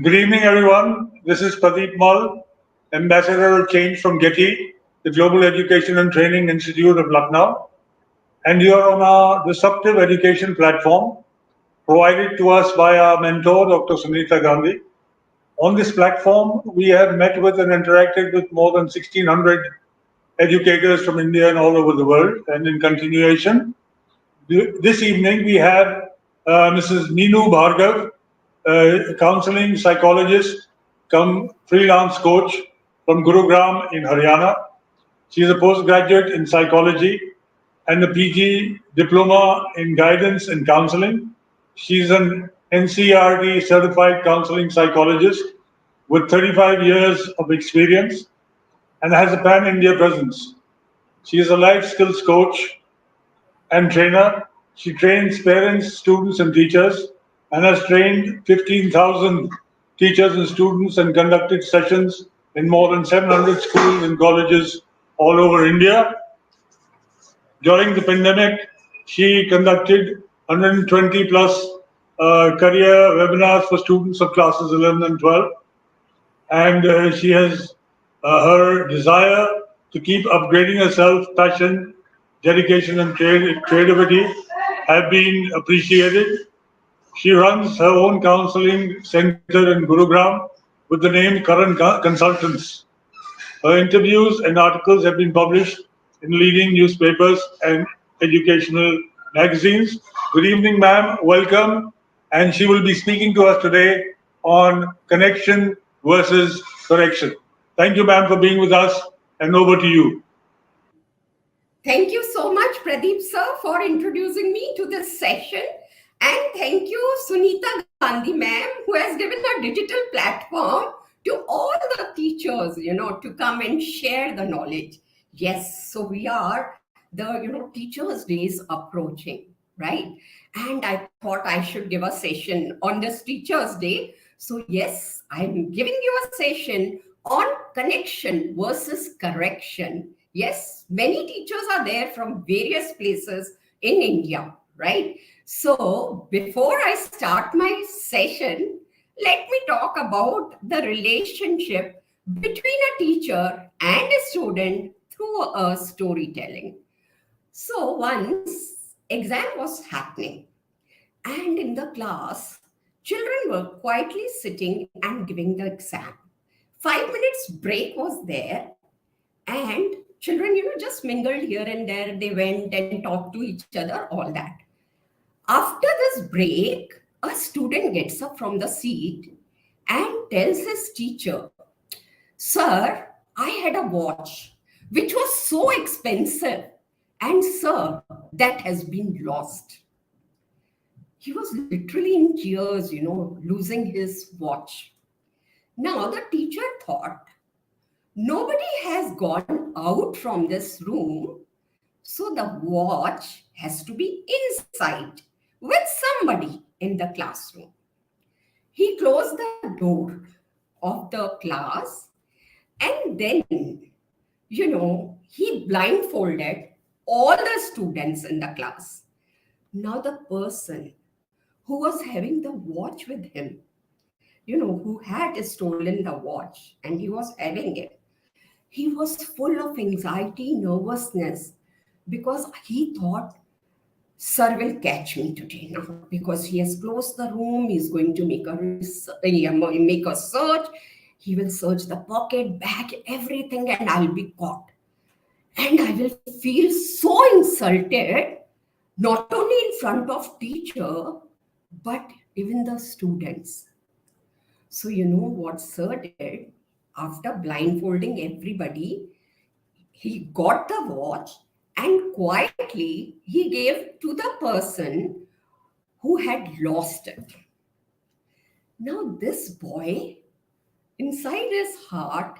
Good evening, everyone. This is Pradeep Mal, Ambassador of Change from GETI, the Global Education and Training Institute of Lucknow. And you are on our disruptive education platform provided to us by our mentor, Dr. Sunita Gandhi. On this platform, we have met with and interacted with more than 1,600 educators from India and all over the world. And in continuation, this evening we have Mrs. Meenu Bhargava, counseling psychologist come freelance coach from Gurugram in Haryana. She is a postgraduate in psychology and a PG diploma in guidance and counseling. She is an NCRT certified counseling psychologist with 35 years of experience and has a pan-India presence. She is a life skills coach and trainer. She trains parents, students, and teachers and has trained 15,000 teachers and students and conducted sessions in more than 700 schools and colleges all over India. During the pandemic, she conducted 120 plus career webinars for students of classes 11 and 12. And she has her desire to keep upgrading herself, passion, dedication, and creativity have been appreciated. She runs her own counseling center in Gurugram with the name Current Consultants. Her interviews and articles have been published in leading newspapers and educational magazines. Good evening, ma'am. Welcome. And she will be speaking to us today on connection versus correction. Thank you, ma'am, for being with us. And over to you. Thank you so much, Pradeep sir, for introducing me to this session. And thank you, Sunita Gandhi ma'am, who has given a digital platform to all the teachers, to come and share the knowledge. Yes, so we are the, Teachers' Days approaching, right? And I thought I should give a session on this Teachers' Day. So yes, I'm giving you a session on connection versus correction. Yes, many teachers are there from various places in India, right? So before I start my session, let me talk about the relationship between a teacher and a student through a storytelling. So once exam was happening, and in the class, children were quietly sitting and giving the exam. 5 minutes break was there, and children, just mingled here and there. They went and talked to each other, all that. After this break, a student gets up from the seat and tells his teacher, "Sir, I had a watch which was so expensive, and sir, that has been lost." He was literally in tears, losing his watch. Now the teacher thought, nobody has gone out from this room, so the watch has to be inside with somebody in the classroom. He closed the door of the class and then, he blindfolded all the students in the class. Now the person who was having the watch with him, who had stolen the watch and he was having it, he was full of anxiety, nervousness, because he thought, sir will catch me today now because he has closed the room. He's going to make a search. He will search the pocket, bag, everything, and I'll be caught. And I will feel so insulted, not only in front of teacher, but even the students. So you know what sir did? After blindfolding everybody, he got the watch and quietly he gave to the person who had lost it. Now this boy, inside his heart,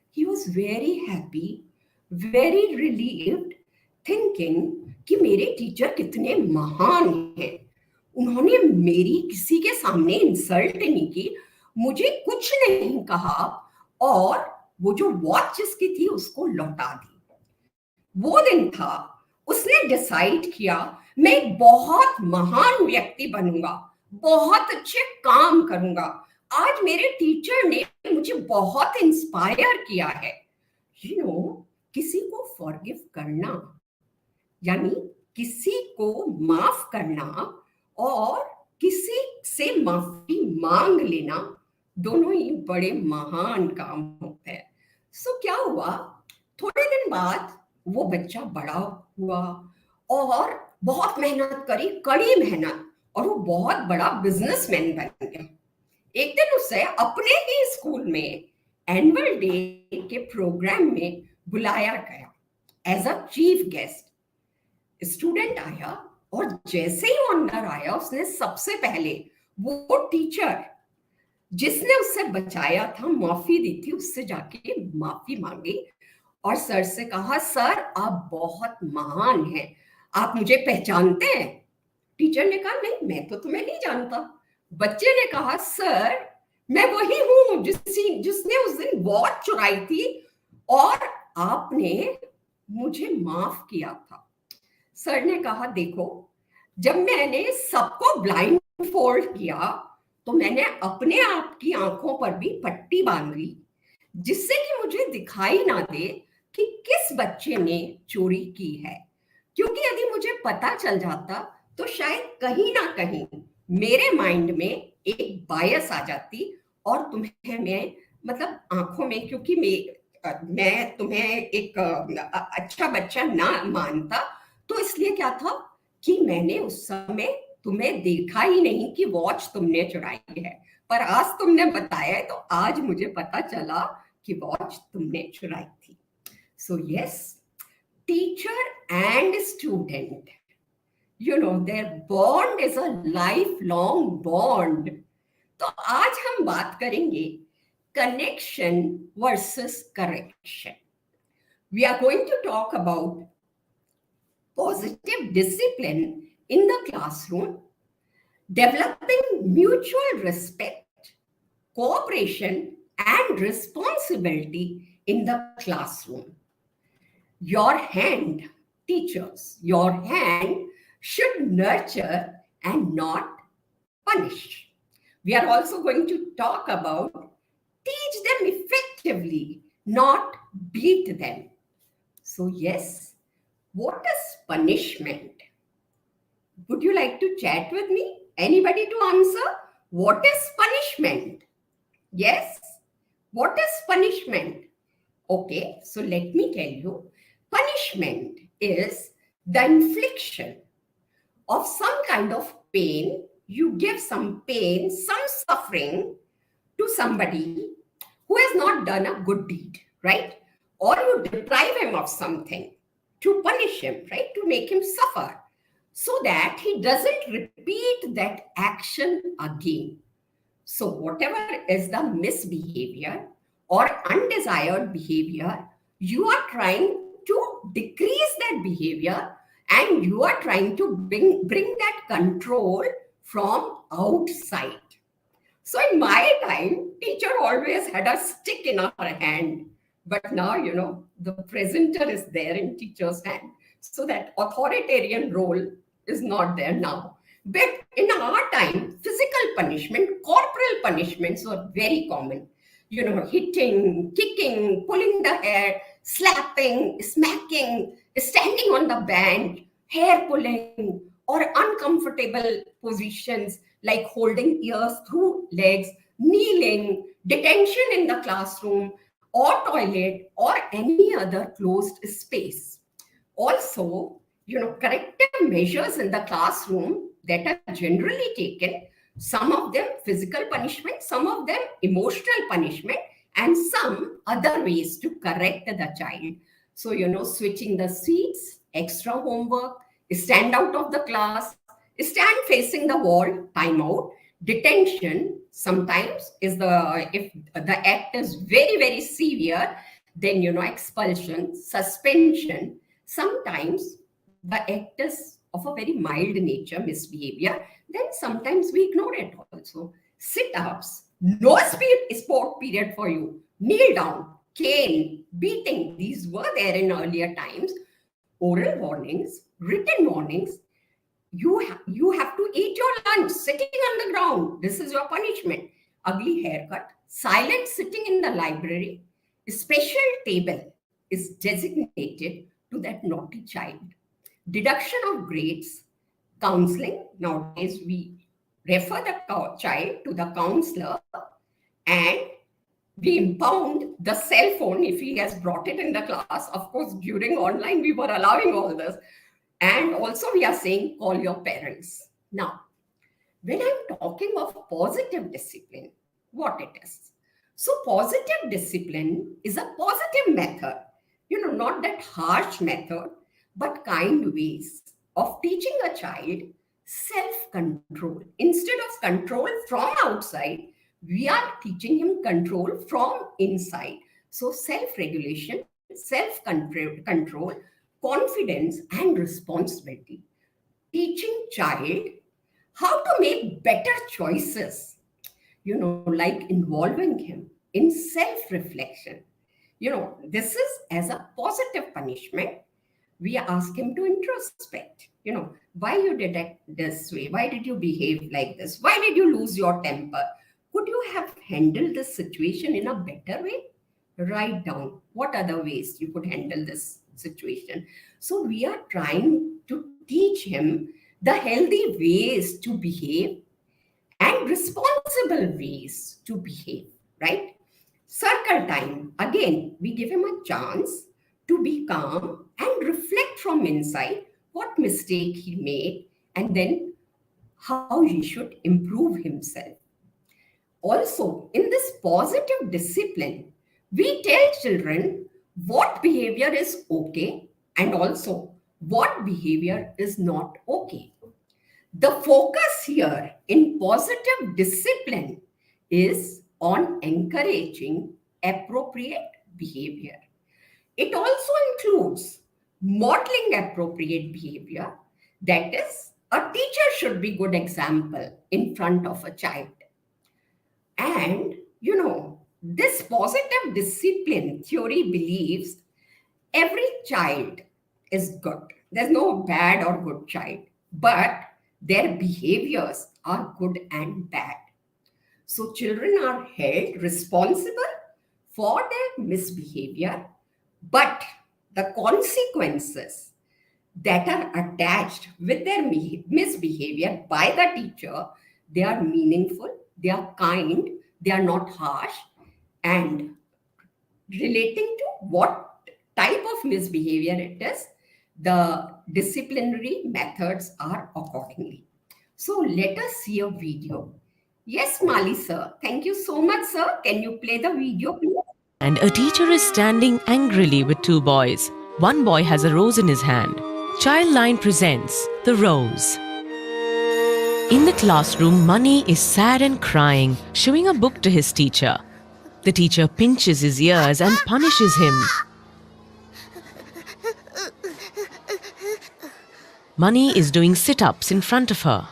he was very happy, very relieved, thinking कि मेरे teacher कितने महान हैं, उन्होंने मेरी किसी के सामने इंसल्ट नहीं की, मुझे कुछ नहीं कहा और वो जो वॉच जिसकी थी उसको लौटा दी. वो दिन था, उसने डिसाइड किया मैं एक बहुत महान व्यक्ति बनूंगा, बहुत अच्छे काम करूंगा, आज मेरे टीचर ने मुझे बहुत इंस्पायर किया है। किसी को फॉरगिव करना यानी किसी को माफ करना और किसी से माफी मांग लेना दोनों ही बड़े महान काम होते हैं। सो क्या हुआ, थोड़े दिन बाद वो बच्चा बड़ा हुआ और बहुत मेहनत करी, कड़ी मेहनत, और वो बहुत बड़ा बिजनेसमैन बन गया। एक दिन उसे अपने ही स्कूल में एनुअल डे के प्रोग्राम में बुलाया गया as a chief guest. Student आया और जैसे ही वो अंदर आया उसने सबसे पहले वो टीचर जिसने उससे बचाया था, माफी दी थी, उससे जाके माफी मांगी और सर से कहा, सर आप बहुत महान हैं, आप मुझे पहचानते हैं? टीचर ने कहा, नहीं मैं तो तुम्हें नहीं जानता। बच्चे ने कहा, सर मैं वही हूं जिसने उस दिन वॉच चुराई थी और आपने मुझे माफ किया था। सर ने कहा, देखो जब मैंने सबको ब्लाइंड फोल्ड किया तो मैंने अपने आप की आंखों पर भी पट्टी बांध ली जिससे कि मुझे दिखाई ना दे कि किस बच्चे ने चोरी की है, क्योंकि यदि मुझे पता चल जाता तो शायद कहीं ना कहीं मेरे माइंड में एक बायस आ जाती और तुम्हें मैं मतलब आंखों में, क्योंकि मैं तुम्हें एक अच्छा बच्चा ना मानता, तो इसलिए क्या था कि मैंने उस समय तुम्हें देखा ही नहीं कि वॉच तुमने चुराई है, पर आज तुमने बताया है तो आज मुझे पता चला कि वॉच तुमने चुराई थी। So yes, teacher and student, their bond is a lifelong bond. तो आज हम बात करेंगे connection versus correction. We are going to talk about positive discipline in the classroom, developing mutual respect, cooperation, and responsibility in the classroom. Your hand, teachers, your hand should nurture and not punish. We are also going to talk about teach them effectively, not beat them. So yes, what is punishment? Would you like to chat with me? Anybody to answer? What is punishment? Yes, what is punishment? Okay, so let me tell you. Punishment is the infliction of some kind of pain. You give some pain, some suffering to somebody who has not done a good deed, right? Or you deprive him of something to punish him, right? To make him suffer so that he doesn't repeat that action again. So whatever is the misbehavior or undesired behavior, you are trying to decrease that behavior and you are trying to bring that control from outside. So in my time, teacher always had a stick in her hand. But now, the presenter is there in teacher's hand. So that authoritarian role is not there now. But in our time, physical punishment, corporal punishments were very common. Hitting, kicking, pulling the hair, slapping, smacking, standing on the bench, hair pulling, or uncomfortable positions like holding ears through legs, kneeling, detention in the classroom or toilet or any other closed space. Also, corrective measures in the classroom that are generally taken, some of them physical punishment, some of them emotional punishment, and some other ways to correct the child. So, switching the seats, extra homework, stand out of the class, stand facing the wall, time out, detention. Sometimes if the act is very, very severe, then, expulsion, suspension. Sometimes the act is of a very mild nature, misbehavior, then sometimes we ignore it also. Sit-ups, no sport period for you, kneel down, cane, beating, these were there in earlier times. Oral warnings, written warnings, you have to eat your lunch sitting on the ground. This is your punishment. ugly haircut, silent sitting in the library, a special table is designated to that naughty child. Deduction of grades, counseling. Nowadays, we refer the child to the counselor and we impound the cell phone if he has brought it in the class. Of course, during online, we were allowing all this. And also we are saying, call your parents. Now, when I'm talking of positive discipline, what it is? So positive discipline is a positive method, not that harsh method, but kind ways of teaching a child self-control. Instead of control from outside, we are teaching him control from inside. So self-regulation, self-control, confidence and responsibility. Teaching child how to make better choices, like involving him in self-reflection. This is as a positive punishment. We ask him to introspect, why you did it this way? Why did you behave like this? Why did you lose your temper? Could you have handled this situation in a better way? Write down what other ways you could handle this situation. So we are trying to teach him the healthy ways to behave and responsible ways to behave, right? Circle time. Again, we give him a chance to be calm and reflect from inside what mistake he made and then how he should improve himself. Also, in this positive discipline, we tell children what behavior is okay and also what behavior is not okay. The focus here in positive discipline is on encouraging appropriate behavior. It also includes modeling appropriate behavior. That is, a teacher should be good example in front of a child. And, this positive discipline theory believes every child is good. There's no bad or good child, but their behaviors are good and bad. So children are held responsible for their misbehavior, but the consequences that are attached with their misbehavior by the teacher, they are meaningful, they are kind, they are not harsh, and relating to what type of misbehavior it is, the disciplinary methods are accordingly. So let us see a video. Yes, Mali sir. Thank you so much, sir. Can you play the video, please? And a teacher is standing angrily with two boys. One boy has a rose in his hand. Childline presents The Rose. In the classroom, Mani is sad and crying, showing a book to his teacher. The teacher pinches his ears and punishes him. Mani is doing sit-ups in front of her.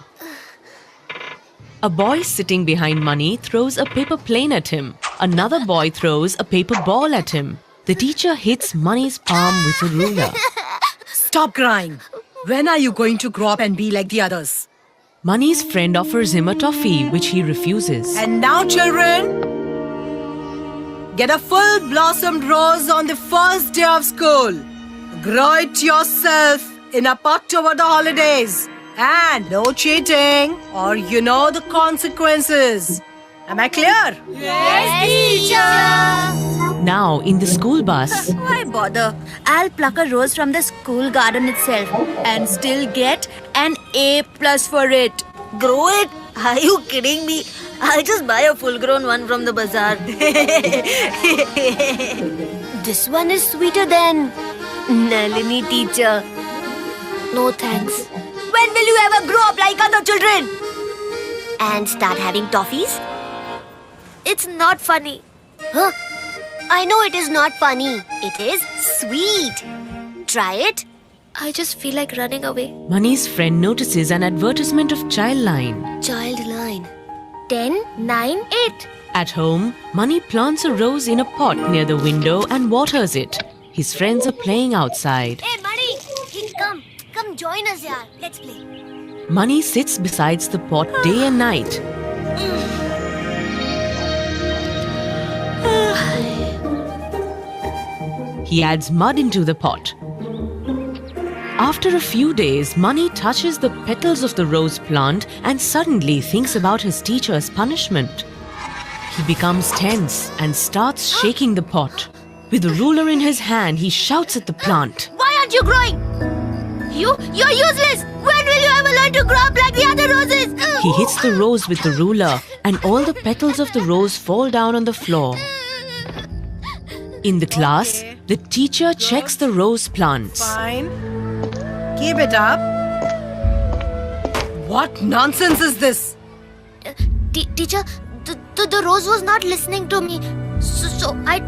A boy sitting behind Mani throws a paper plane at him. Another boy throws a paper ball at him. The teacher hits Mani's palm with a ruler. Stop crying. When are you going to grow up and be like the others? Mani's friend offers him a toffee, which he refuses. And now, children, get a full blossomed rose on the first day of school. Grow it yourself in up October the holidays. And no cheating or you know the consequences. Am I clear? Yes, teacher! Now, in the school bus, Why bother? I'll pluck a rose from the school garden itself and still get an A+ for it. Grow it? Are you kidding me? I'll just buy a full-grown one from the bazaar. This one is sweeter than Nalini, teacher. No thanks. When will you ever grow up like other children? And start having toffees? It's not funny. Huh? I know it is not funny. It is sweet. Try it. I just feel like running away. Mani's friend notices an advertisement of Childline. Childline. 10, 9, 8. At home, Mani plants a rose in a pot near the window and waters it. His friends are playing outside. Hey, Mani! Come join us, yaar. Let's play. Mani sits beside the pot day and night. He adds mud into the pot. After a few days, Mani touches the petals of the rose plant and suddenly thinks about his teacher's punishment. He becomes tense and starts shaking the pot. With a ruler in his hand, he shouts at the plant. Why aren't you growing? You're useless! When will you ever learn to grow up like the other roses? He hits the rose with the ruler and all the petals of the rose fall down on the floor. In the class, the teacher checks the rose plants. Fine. Keep it up. What nonsense is this? Teacher, the rose was not listening to me. So I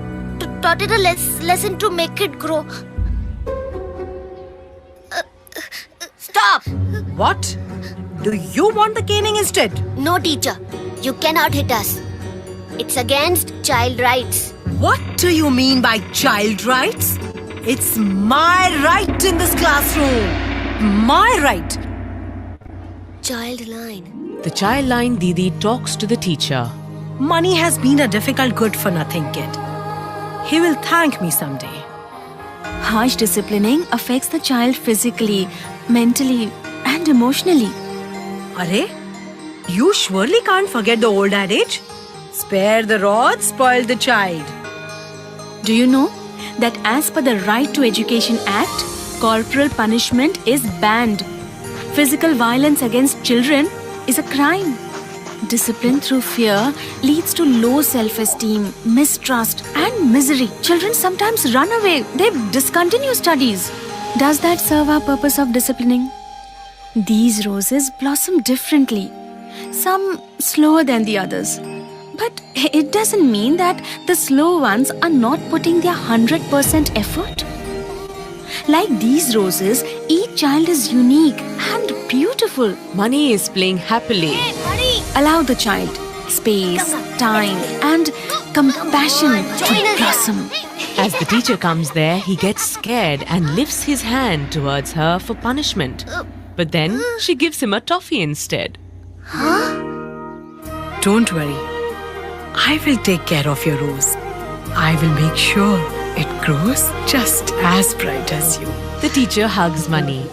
taught it a lesson to make it grow. Stop! What? Do you want the caning instead? No, teacher. You cannot hit us. It's against child rights. What do you mean by child rights? It's my right in this classroom. My right. Child line. The child line Didi talks to the teacher. Money has been a difficult good-for-nothing kid. He will thank me someday. Harsh disciplining affects the child physically, mentally, and emotionally. Arey, you surely can't forget the old adage? Spare the rod, spoil the child. Do you know that as per the Right to Education Act, corporal punishment is banned? Physical violence against children is a crime. Discipline through fear leads to low self-esteem, mistrust, and misery. Children sometimes run away. They discontinue studies. Does that serve our purpose of disciplining? These roses blossom differently, some slower than the others. But it doesn't mean that the slow ones are not putting their 100% effort. Like these roses, each child is unique and beautiful. Mani is playing happily. Allow the child space, time, and compassion to blossom. As the teacher comes there, he gets scared and lifts his hand towards her for punishment. But then she gives him a toffee instead. Don't worry. I will take care of your rose. I will make sure it grows just as bright as you. The teacher hugs Mani.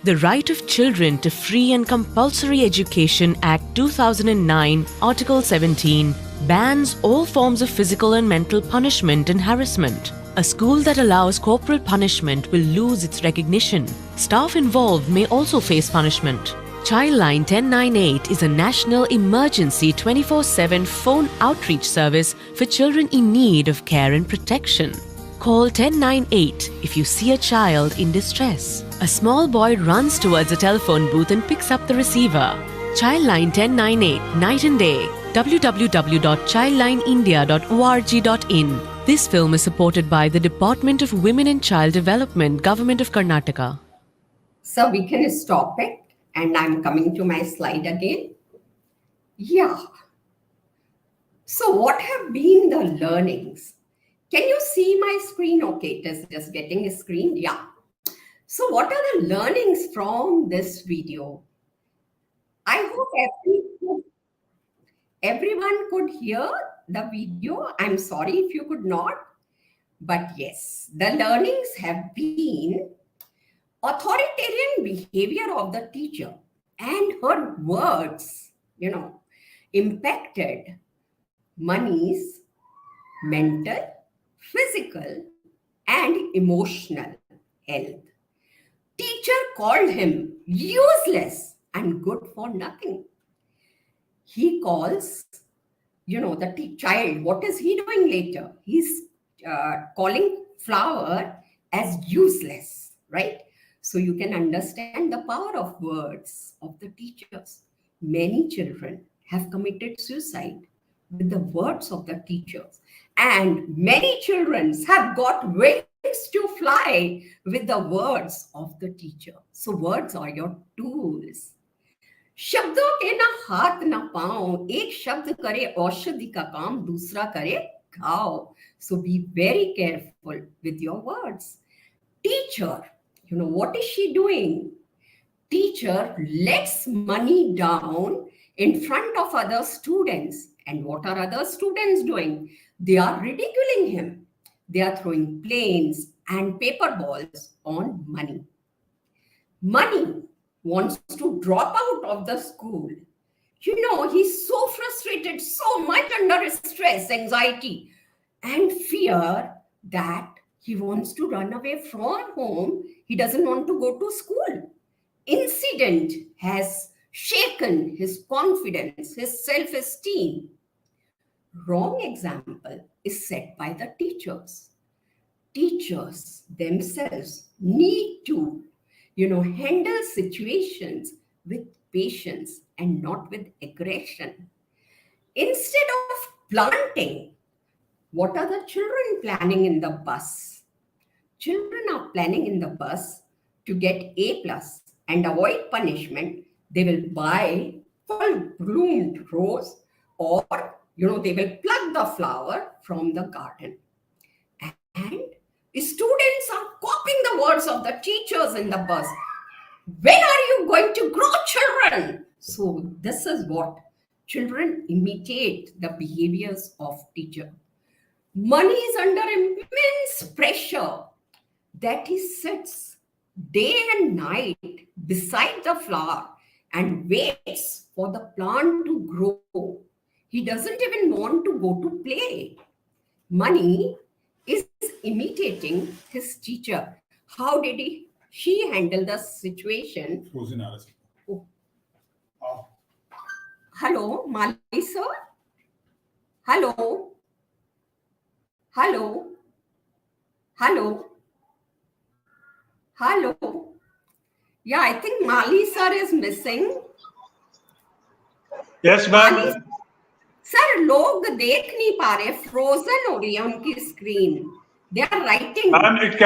The Right of Children to Free and Compulsory Education Act 2009, Article 17, bans all forms of physical and mental punishment and harassment. A school that allows corporal punishment will lose its recognition. Staff involved may also face punishment. Childline 1098 is a national emergency 24/7 phone outreach service for children in need of care and protection. Call 1098 if you see a child in distress. A small boy runs towards a telephone booth and picks up the receiver. Childline 1098, night and day. www.childlineindia.org.in. This film is supported by the Department of Women and Child Development, Government of Karnataka. So we can stop it. And I'm coming to my slide again. Yeah. So what have been the learnings? Can you see my screen? Okay, it is just getting a screen. Yeah. So what are the learnings from this video? I hope everyone could hear the video. I'm sorry if you could not. But yes, the learnings have been authoritarian behavior of the teacher and her words, impacted Mani's mental, physical, and emotional health. Teacher called him useless and good for nothing. He calls, the child, what is he doing later? He's calling flower as useless, right? So you can understand the power of words of the teachers. Many children have committed suicide with the words of the teachers. And many children have got wings to fly with the words of the teacher. So words are your tools. शब्दों के ना हाथ ना पांव, एक शब्द करे औषधि का काम, दूसरा करे घाव. So be very careful with your words. Teacher, what is she doing? Teacher lets Mani down in front of other students. And what are other students doing? They are ridiculing him. They are throwing planes and paper balls on Money. Money wants to drop out of the school. He's so frustrated, so much under stress, anxiety, and fear that he wants to run away from home. He doesn't want to go to school. Incident has shaken his confidence, his self-esteem. Wrong example is set by the teachers. Teachers themselves need to, handle situations with patience and not with aggression. Instead of planting, what are the children planning in the bus? Children are planning in the bus to get A+ and avoid punishment. They will buy full-bloomed rose, or they will pluck the flower from the garden. And students are copying the words of the teachers in the bus. When are you going to grow, children? So this is what children imitate the behaviors of teacher. Money is under immense pressure that he sits day and night beside the flower and waits for the plant to grow. He doesn't even want to go to play. Money is imitating his teacher. How did she handle the situation? Oh. Hello, Mali sir? Hello? Hello? Hello? Hello? Yeah, I think Mali sir is missing. Yes, ma'am. Sir लोग देख नहीं पा रहे, frozen हो रही है उनकी screen. They are writing. Ma'am, it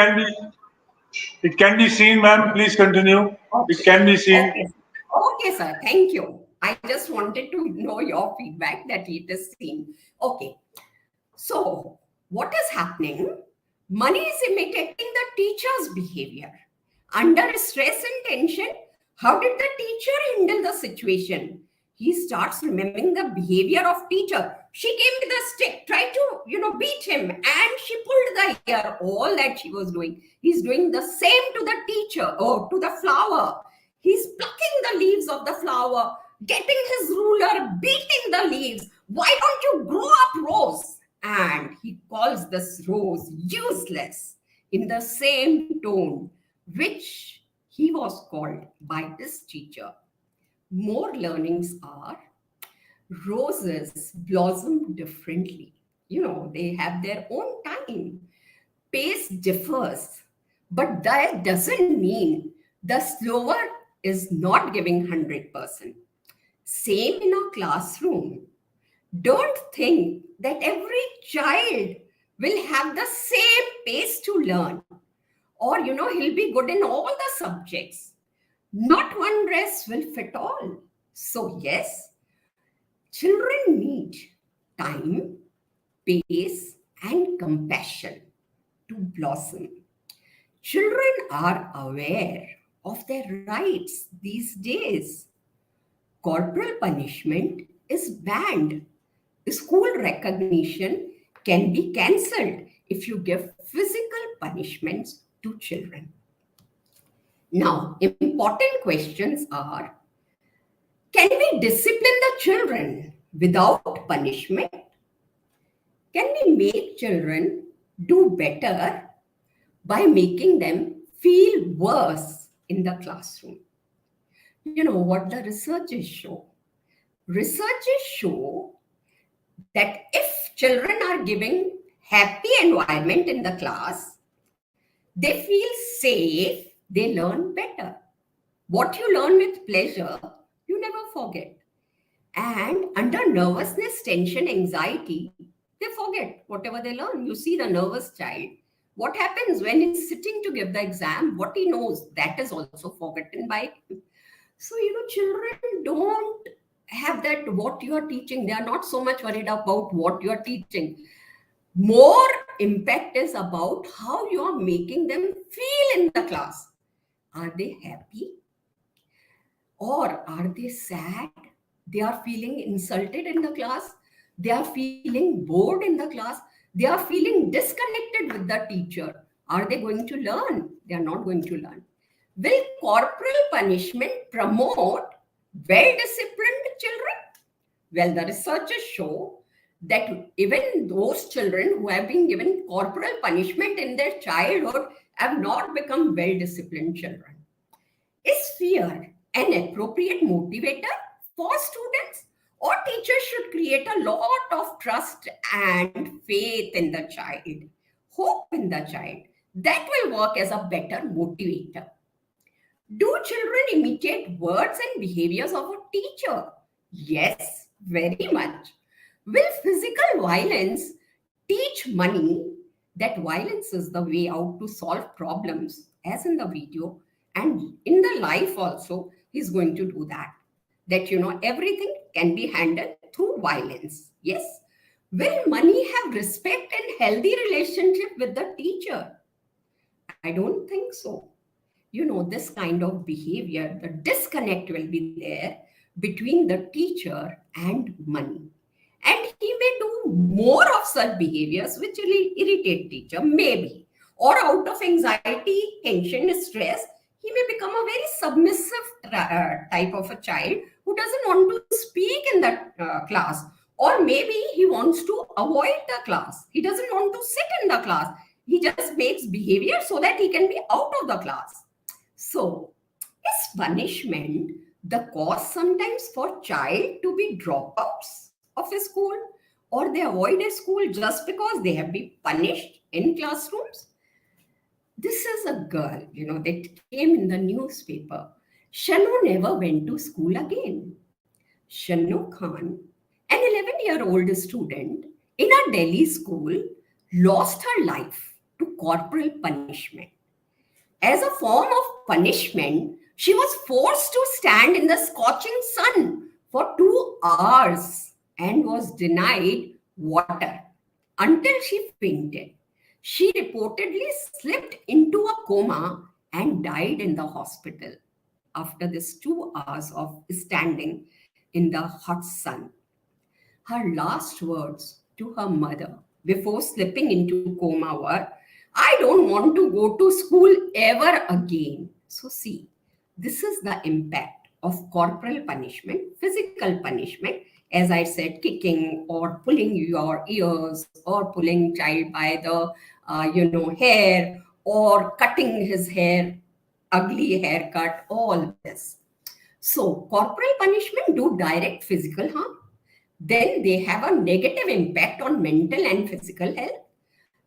can be seen, ma'am. Please continue. It can be seen. Okay, sir. Thank you. I just wanted to know your feedback that it is seen. Okay. So what is happening? Money is imitating the teacher's behavior. Under stress and tension, how did the teacher handle the situation? He starts remembering the behavior of teacher. She came with a stick, tried to, beat him, and she pulled the hair, all that she was doing. He's doing the same to the teacher or to the flower. He's plucking the leaves of the flower, getting his ruler, beating the leaves. Why don't you grow up, Rose? And he calls this Rose useless in the same tone which he was called by his teacher. More learnings are roses blossom differently. They have their own time. Pace differs, but that doesn't mean the slower is not giving 100%. Same in a classroom. Don't think that every child will have the same pace to learn, or he'll be good in all the subjects. Not one dress will fit all. So yes, children need time, pace, and compassion to blossom. Children are aware of their rights these days. Corporal punishment is banned. School recognition can be cancelled if you give physical punishments to children. Now, important questions are, can we discipline the children without punishment? Can we make children do better by making them feel worse in the classroom? What the researchers show? Researchers show that if children are given happy environment in the class, they feel safe, they learn better. What you learn with pleasure, you never forget. And under nervousness, tension, anxiety, they forget whatever they learn. You see the nervous child. What happens when he's sitting to give the exam? What he knows, that is also forgotten by him. So, children don't have that what you are teaching. They are not so much worried about what you are teaching. More impact is about how you are making them feel in the class. Are they happy? Or are they sad? They are feeling insulted in the class. They are feeling bored in the class. They are feeling disconnected with the teacher. Are they going to learn? They are not going to learn. Will corporal punishment promote well-disciplined children? Well, the researchers show that even those children who have been given corporal punishment in their childhood have not become well-disciplined children. Is fear an appropriate motivator for students? Or teachers should create a lot of trust and faith in the child, hope in the child. That will work as a better motivator. Do children imitate words and behaviors of a teacher? Yes, very much. Will physical violence teach money that violence is the way out to solve problems, as in the video, and in the life also, he's going to do that. That, everything can be handled through violence. Yes. Will money have respect and healthy relationship with the teacher? I don't think so. This kind of behavior, the disconnect will be there between the teacher and money. And he may do more of such behaviors which will irritate teacher, maybe. Or out of anxiety, tension, stress, he may become a very submissive type of a child who doesn't want to speak in that class. Or maybe he wants to avoid the class. He doesn't want to sit in the class. He just makes behavior so that he can be out of the class. So, is punishment the cause sometimes for child to be dropouts of a school, or they avoid a school just because they have been punished in classrooms? This is a girl, that came in the newspaper. Shanu never went to school again. Shanu Khan, an 11-year-old student in a Delhi school, lost her life to corporal punishment. As a form of punishment, she was forced to stand in the scorching sun for 2 hours and was denied water until she fainted. She reportedly slipped into a coma and died in the hospital after this 2 hours of standing in the hot sun. Her last words to her mother before slipping into coma were, "I don't want to go to school ever again." So see, this is the impact of corporal punishment, physical punishment, as I said, kicking or pulling your ears or pulling child by the hair or cutting his hair, ugly haircut, all this. So corporal punishment do direct physical harm. Then they have a negative impact on mental and physical health.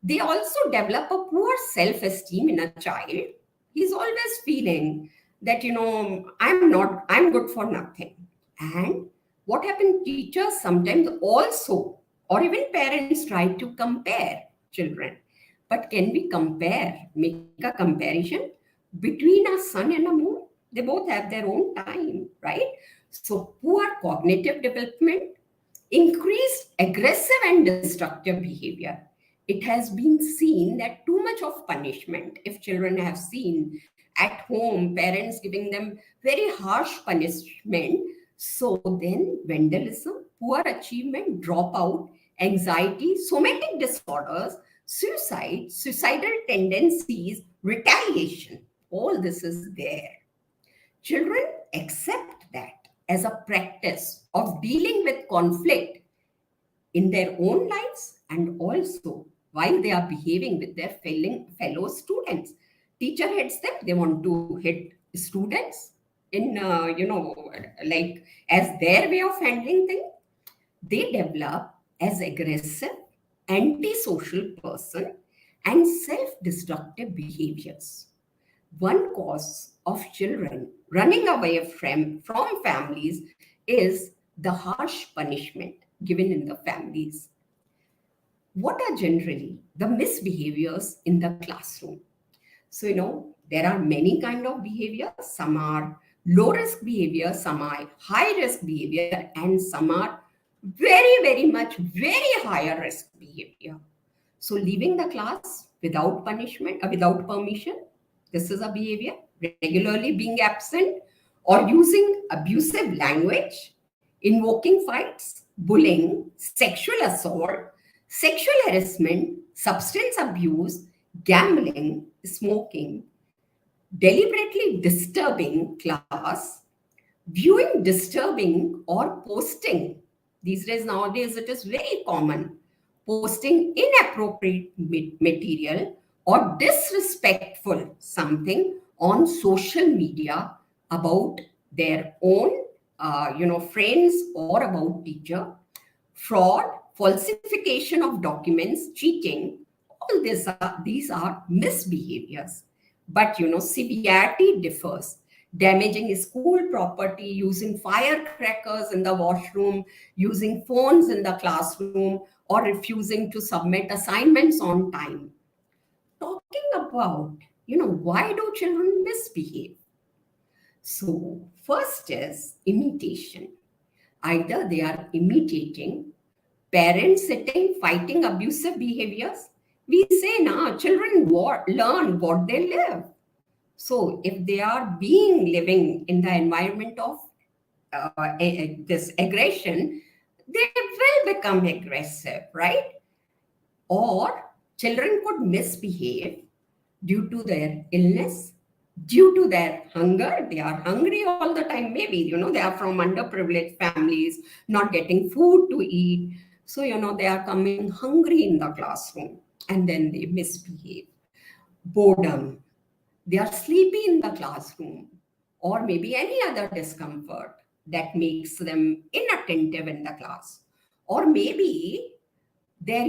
They also develop a poor self-esteem in a child. He's always feeling that, I'm good for nothing. And what happens, teachers sometimes also, or even parents try to compare children. But can we make a comparison between a sun and a moon? They both have their own time, right? So poor cognitive development, increased aggressive and destructive behavior. It has been seen that too much of punishment, if children have seen at home, parents giving them very harsh punishment, so then vandalism, poor achievement, dropout, anxiety, somatic disorders, suicide, suicidal tendencies, retaliation, all this is there. Children accept that as a practice of dealing with conflict in their own lives and also while they are behaving with their fellow students. Teacher hits them, they want to hit students in, like as their way of handling things. They develop as aggressive, antisocial person and self-destructive behaviors. One cause of children running away from families is the harsh punishment given in the families. What are generally the misbehaviors in the classroom? So, there are many kinds of behavior. Some are low-risk behavior, some are high-risk behavior, and some are very, very much, very higher risk behavior. So leaving the class without punishment, without permission, this is a behavior. Regularly being absent or using abusive language, invoking fights, bullying, sexual assault, Sexual harassment, substance abuse, gambling, smoking, deliberately disturbing class, viewing disturbing or posting. These days, nowadays, it is very common. Posting inappropriate material or disrespectful something on social media about their own, friends or about teacher. Fraud, falsification of documents, cheating, all these are misbehaviors. But severity differs. Damaging school property, using firecrackers in the washroom, using phones in the classroom, or refusing to submit assignments on time. Talking about, why do children misbehave? So, first is imitation. Either they are imitating parents sitting fighting abusive behaviors. We say now children learn what they live. So if they are living in the environment of this aggression, they will become aggressive, right? Or children could misbehave due to their illness, due to their hunger. They are hungry all the time. Maybe, they are from underprivileged families, not getting food to eat. So, they are coming hungry in the classroom and then they misbehave. Boredom. They are sleepy in the classroom, or maybe any other discomfort that makes them inattentive in the class. Or maybe their,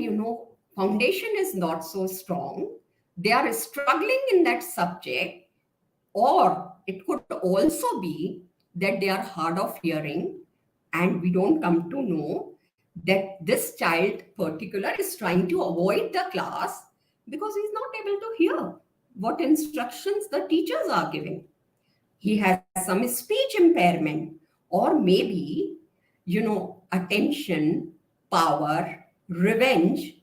foundation is not so strong. They are struggling in that subject, or it could also be that they are hard of hearing and we don't come to know that this child particular is trying to avoid the class because he's not able to hear what instructions the teachers are giving. He has some speech impairment, or maybe, attention, power, revenge,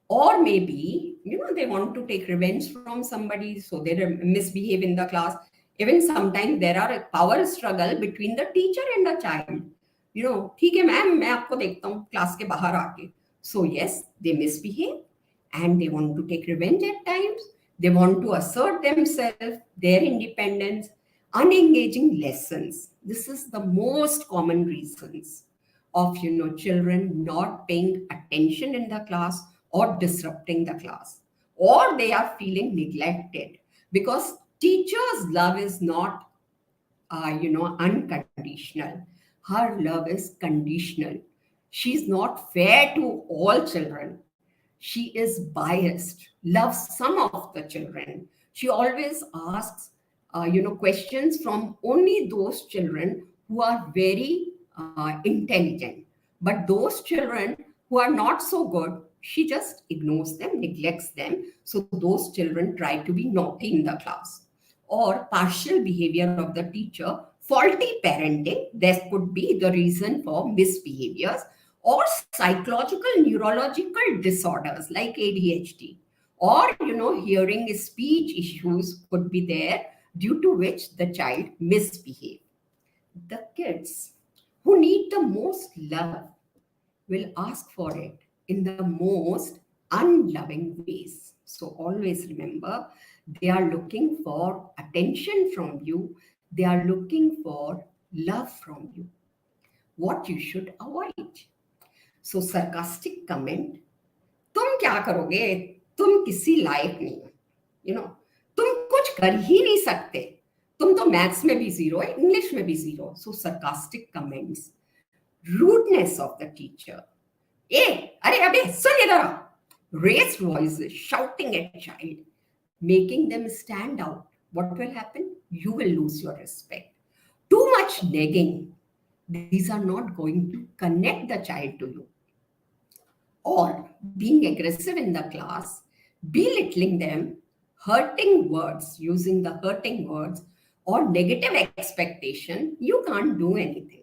or maybe, they want to take revenge from somebody, so they misbehave in the class. Even sometimes there are a power struggle between the teacher and the child. ठीक है ma'am, मैं आपको देखता हूँ class के बाहर आके. So yes, they misbehave and they want to take revenge at times. They want to assert themselves, their independence, unengaging lessons. This is the most common reasons of, children not paying attention in the class or disrupting the class. Or they are feeling neglected because teacher's love is not, unconditional. Her love is conditional. She's not fair to all children. She is biased, loves some of the children. She always asks, questions from only those children who are very intelligent. But those children who are not so good, she just ignores them, neglects them. So those children try to be naughty in the class. Or partial behavior of the teacher, faulty parenting, that could be the reason for misbehaviors. Or psychological neurological disorders like ADHD, or hearing speech issues could be there, due to which the child misbehaves. The kids who need the most love will ask for it in the most unloving ways. So always remember, they are looking for attention from you. They are looking for love from you. What you should avoid. So sarcastic comment, तुम क्या करोगे, तुम किसी लायक नहीं हो, तुम कुछ कर ही नहीं सकते, तुम तो मैथ्स में भी जीरो है, इंग्लिश में भी zero. So sarcastic comments. Rudeness of the teacher. अरे अबे सुन इधर. Raised voices, shouting at child, making them stand out. What will happen? You will lose your respect. Too much nagging. These are not going to connect the child to you. Or being aggressive in the class, belittling them, hurting words, using the hurting words, or negative expectation, you can't do anything.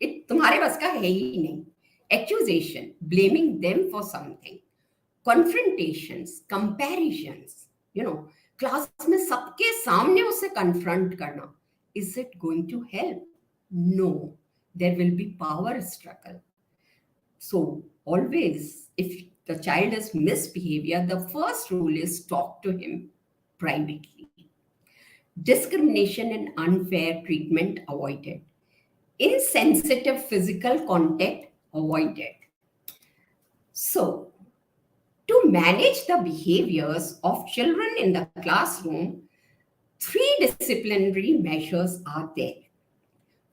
तुम्हारे बस का है ही नहीं. Accusation, blaming them for something. Confrontations, comparisons, class में सबके सामने उसे confront करना. Is it going to help? No. There will be power struggle. So always if the child is misbehavior, the first rule is talk to him privately. Discrimination and unfair treatment avoided. Insensitive physical contact avoided. So, to manage the behaviors of children in the classroom, 3 disciplinary measures are there.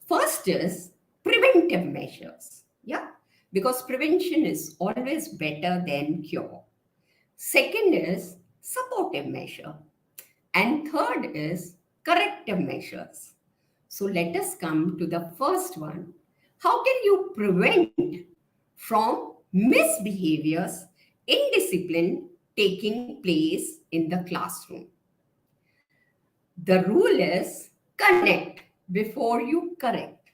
First is preventive measures. Yeah, because prevention is always better than cure. Second is supportive measure. And third is corrective measures. So let us come to the first one. How can you prevent from misbehaviors, indiscipline taking place in the classroom? The rule is connect before you correct.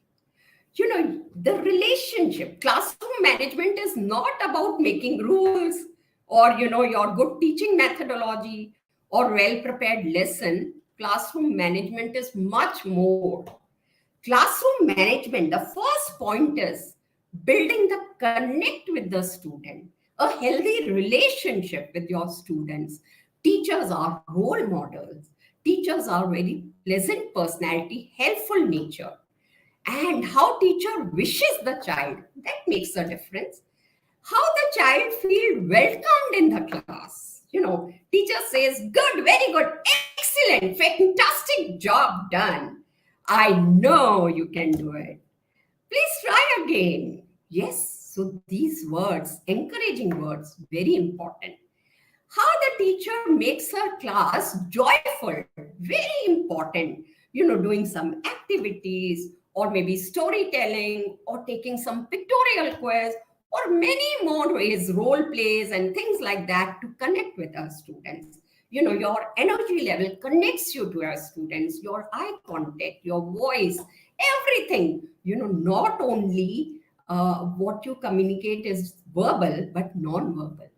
The relationship, classroom management is not about making rules or, your good teaching methodology or well-prepared lesson. Classroom management is much more. Classroom management, the first point is building the connect with the student, a healthy relationship with your students. Teachers are role models. Teachers are very pleasant personality, helpful nature. And how teacher wishes the child, that makes a difference. How the child feel welcomed in the class. Teacher says, good, very good, excellent, fantastic job done. I know you can do it. Please try again. Yes, so these words, encouraging words, very important. How the teacher makes her class joyful, very important. Doing some activities or maybe storytelling or taking some pictorial quiz or many more ways, role plays and things like that to connect with our students. Your energy level connects you to our students, your eye contact, your voice, everything. Not only what you communicate is verbal, but non-verbal.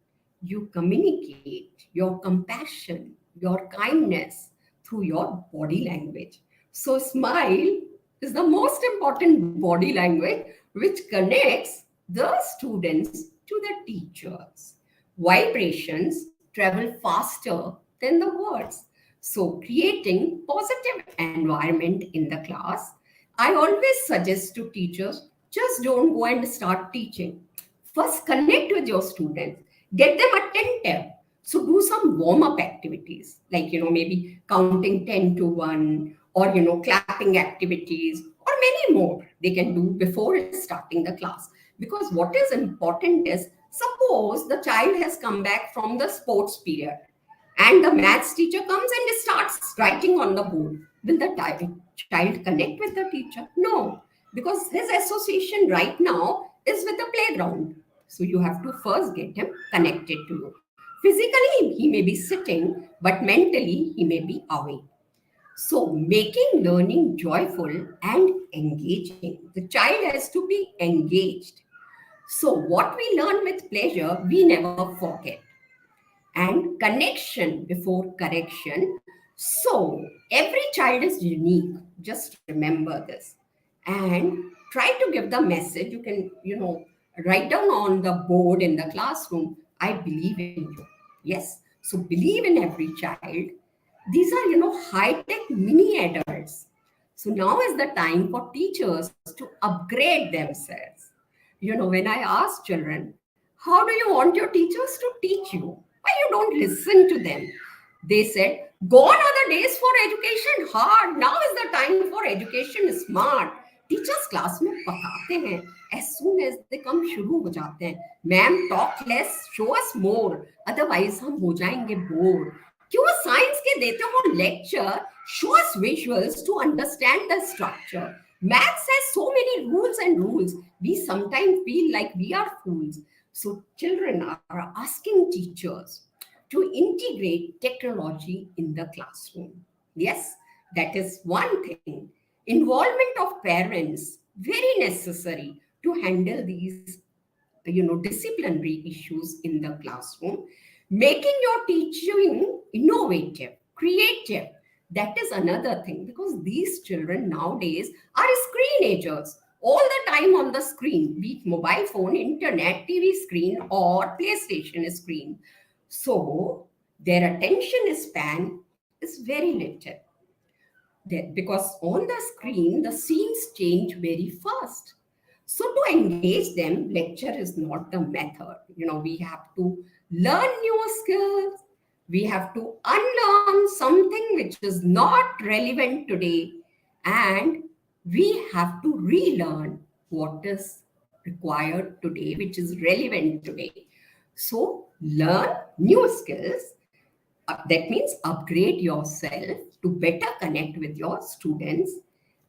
You communicate your compassion, your kindness through your body language. So smile is the most important body language which connects the students to the teachers. Vibrations travel faster than the words. So creating positive environment in the class. I always suggest to teachers, just don't go and start teaching. First connect with your students. Get them attentive. So do some warm-up activities, like, maybe counting 10 to 1 or, clapping activities or many more they can do before starting the class. Because what is important is, suppose the child has come back from the sports period and the maths teacher comes and starts writing on the board. Will the child connect with the teacher? No, because his association right now is with the playground. So you have to first get him connected to you. Physically, he may be sitting, but mentally, he may be away. So making learning joyful and engaging. The child has to be engaged. So what we learn with pleasure, we never forget. And connection before correction. So every child is unique. Just remember this. And try to give the message. You can, write down on the board in the classroom, I believe in you. Yes. So believe in every child. These are, high-tech mini adults. So now is the time for teachers to upgrade themselves. When I ask children, how do you want your teachers to teach you? Why you don't listen to them? They said, gone are the days for education hard. Now is the time for education smart. Teachers class में पकाते हैं. As soon as they come शुरू हो जाते हैं. Ma'am, talk less, show us more. Otherwise हम हो जाएंगे bored. क्यों साइंस के देते हो lecture? Show us visuals to understand the structure. Maths has so many rules and rules. We sometimes feel like we are fools. So children are asking teachers to integrate technology in the classroom. Yes, that is one thing. Involvement of parents, very necessary to handle these, disciplinary issues in the classroom. Making your teaching innovative, creative. That is another thing, because these children nowadays are screenagers. all the time on the screen, be it mobile phone, internet, TV screen, or PlayStation screen. So their attention span is very little. Because on the screen, the scenes change very fast. So to engage them, lecture is not the method. We have to learn new skills. We have to unlearn something which is not relevant today. And we have to relearn what is required today, which is relevant today. So learn new skills. That means upgrade yourself to better connect with your students,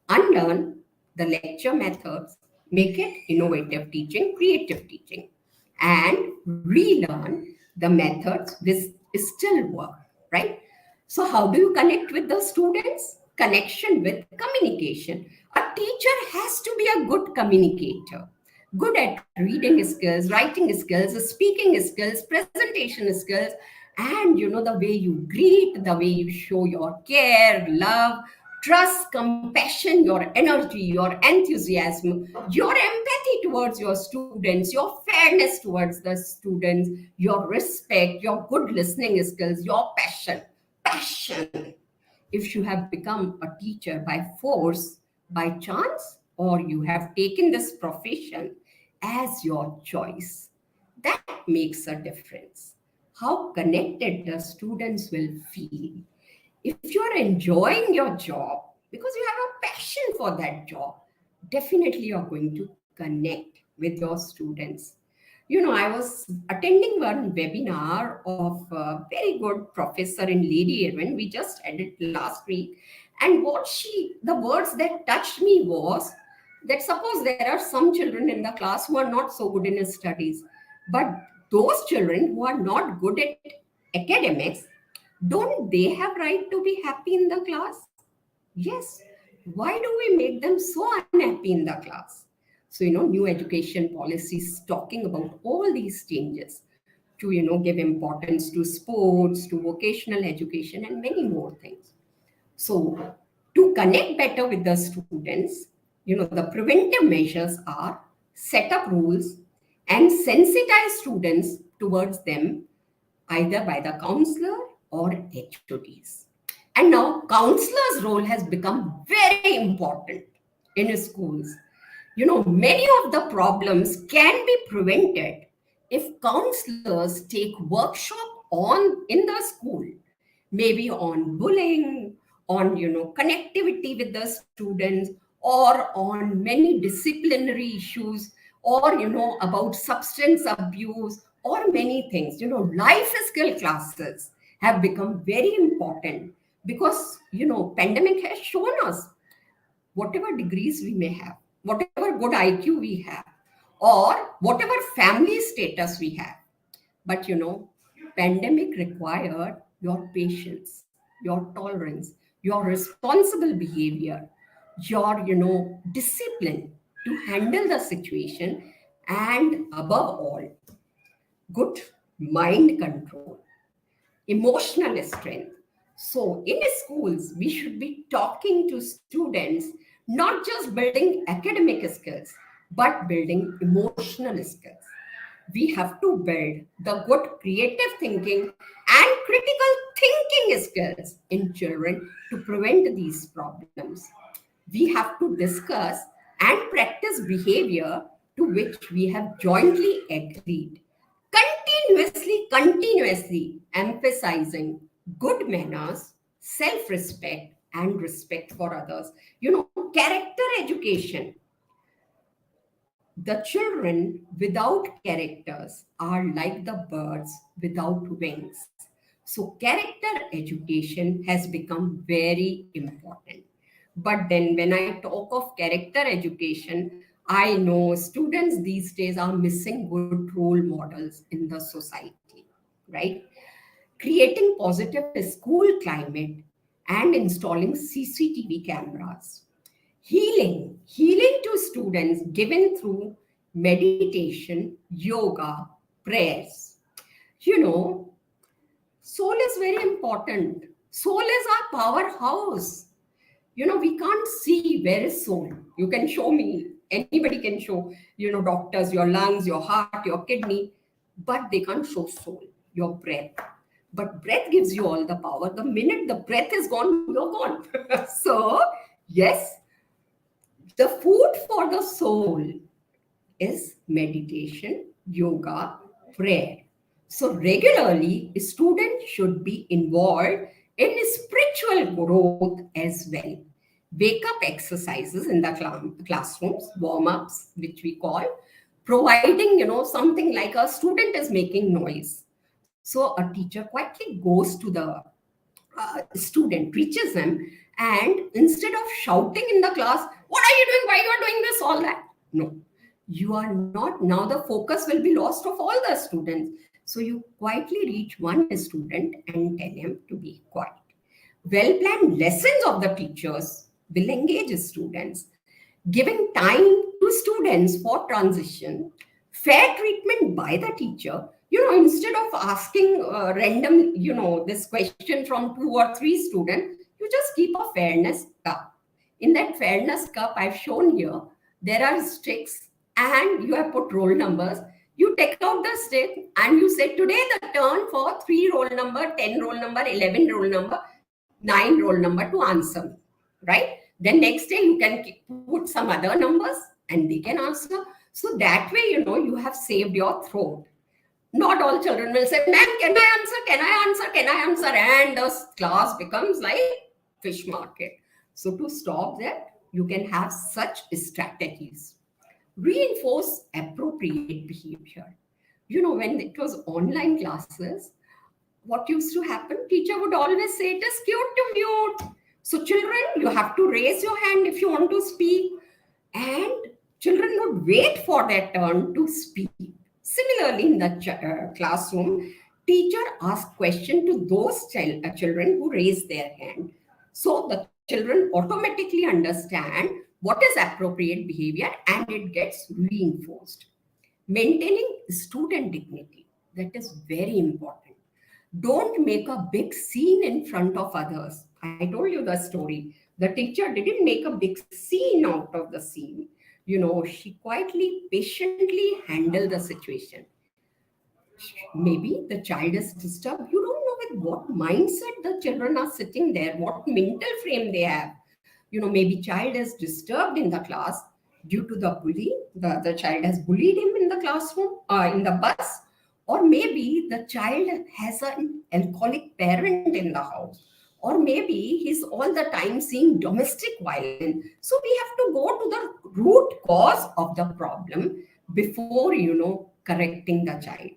unlearn the lecture methods, make it innovative teaching, creative teaching, and relearn the methods which still work, right? So how do you connect with the students? Connection with communication. A teacher has to be a good communicator, good at reading skills, writing skills, speaking skills, presentation skills, and the way you greet, the way you show your care, love, trust, compassion, your energy, your enthusiasm, your empathy towards your students, your fairness towards the students, your respect, your good listening skills, your passion. If you have become a teacher by force, by chance, or you have taken this profession as your choice, that makes a difference. How connected the students will feel. If you are enjoying your job because you have a passion for that job, definitely you are going to connect with your students. I was attending one webinar of a very good professor in Lady Irwin. We just had it last week. And the words that touched me was that suppose there are some children in the class who are not so good in studies, but those children who are not good at academics, don't they have right to be happy in the class? Yes. Why do we make them so unhappy in the class? So, new education policies talking about all these changes to, give importance to sports, to vocational education, and many more things. So, to connect better with the students, the preventive measures are set up rules and sensitize students towards them either by the counselor or HODs. And now counselor's role has become very important in schools. Many of the problems can be prevented if counselors take workshop in the school, maybe on bullying, on connectivity with the students, or on many disciplinary issues, or about substance abuse, or many things. Life skill classes have become very important because pandemic has shown us whatever degrees we may have, whatever good IQ we have, or whatever family status we have, but pandemic required your patience, your tolerance, your responsible behavior, your discipline to handle the situation, and above all, good mind control, emotional strength. So in schools, we should be talking to students, not just building academic skills, but building emotional skills. We have to build the good creative thinking and critical thinking skills in children to prevent these problems. We have to discuss and practice behavior to which we have jointly agreed. Continuously emphasizing good manners, self-respect, and respect for others. Character education. The children without characters are like the birds without wings. So character education has become very important. But then when I talk of character education, I know students these days are missing good role models in the society, right? Creating positive school climate and installing CCTV cameras. Healing to students given through meditation, yoga, prayers. Soul is very important. Soul is our powerhouse. We can't see where is soul. You can show me Anybody can show, doctors, your lungs, your heart, your kidney, but they can't show soul, your breath. But breath gives you all the power. The minute the breath is gone, you're gone. So, yes, the food for the soul is meditation, yoga, prayer. So regularly, a student should be involved in spiritual growth as well. Wake up exercises in the classrooms, warm-ups, which we call, providing, something like a student is making noise. So a teacher quietly goes to the student, reaches him, and instead of shouting in the class, what are you doing? Why you are doing this, all that? No, you are not. Now the focus will be lost of all the students. So you quietly reach one student and tell him to be quiet. Well-planned lessons of the teachers will engage students, giving time to students for transition, fair treatment by the teacher. Instead of asking random, this question from 2 or 3 students, you just keep a fairness cup. In that fairness cup, I've shown here, there are sticks and you have put roll numbers. You take out the stick and you say, today the turn for 3 roll number, 10 roll number, 11 roll number, 9 roll number to answer, right? Then next day you can put some other numbers and they can answer. So that way, you have saved your throat. Not all children will say, ma'am, can I answer? Can I answer? Can I answer? And the class becomes like fish market. So to stop that, you can have such strategies. Reinforce appropriate behavior. When it was online classes, what used to happen? Teacher would always say, it is cute to mute. So children, you have to raise your hand if you want to speak. And children would wait for their turn to speak. Similarly, in the classroom, teacher asked question to those children who raise their hand. So the children automatically understand what is appropriate behavior and it gets reinforced. Maintaining student dignity, that is very important. Don't make a big scene in front of others. I told you the story. The teacher didn't make a big scene out of the scene. She quietly, patiently handled the situation. Maybe the child is disturbed. You don't know with what mindset the children are sitting there, what mental frame they have. Maybe child is disturbed in the class due to the bully. The child has bullied him in the classroom, in the bus. Or maybe the child has an alcoholic parent in the house. Or maybe he's all the time seeing domestic violence. So we have to go to the root cause of the problem before, correcting the child.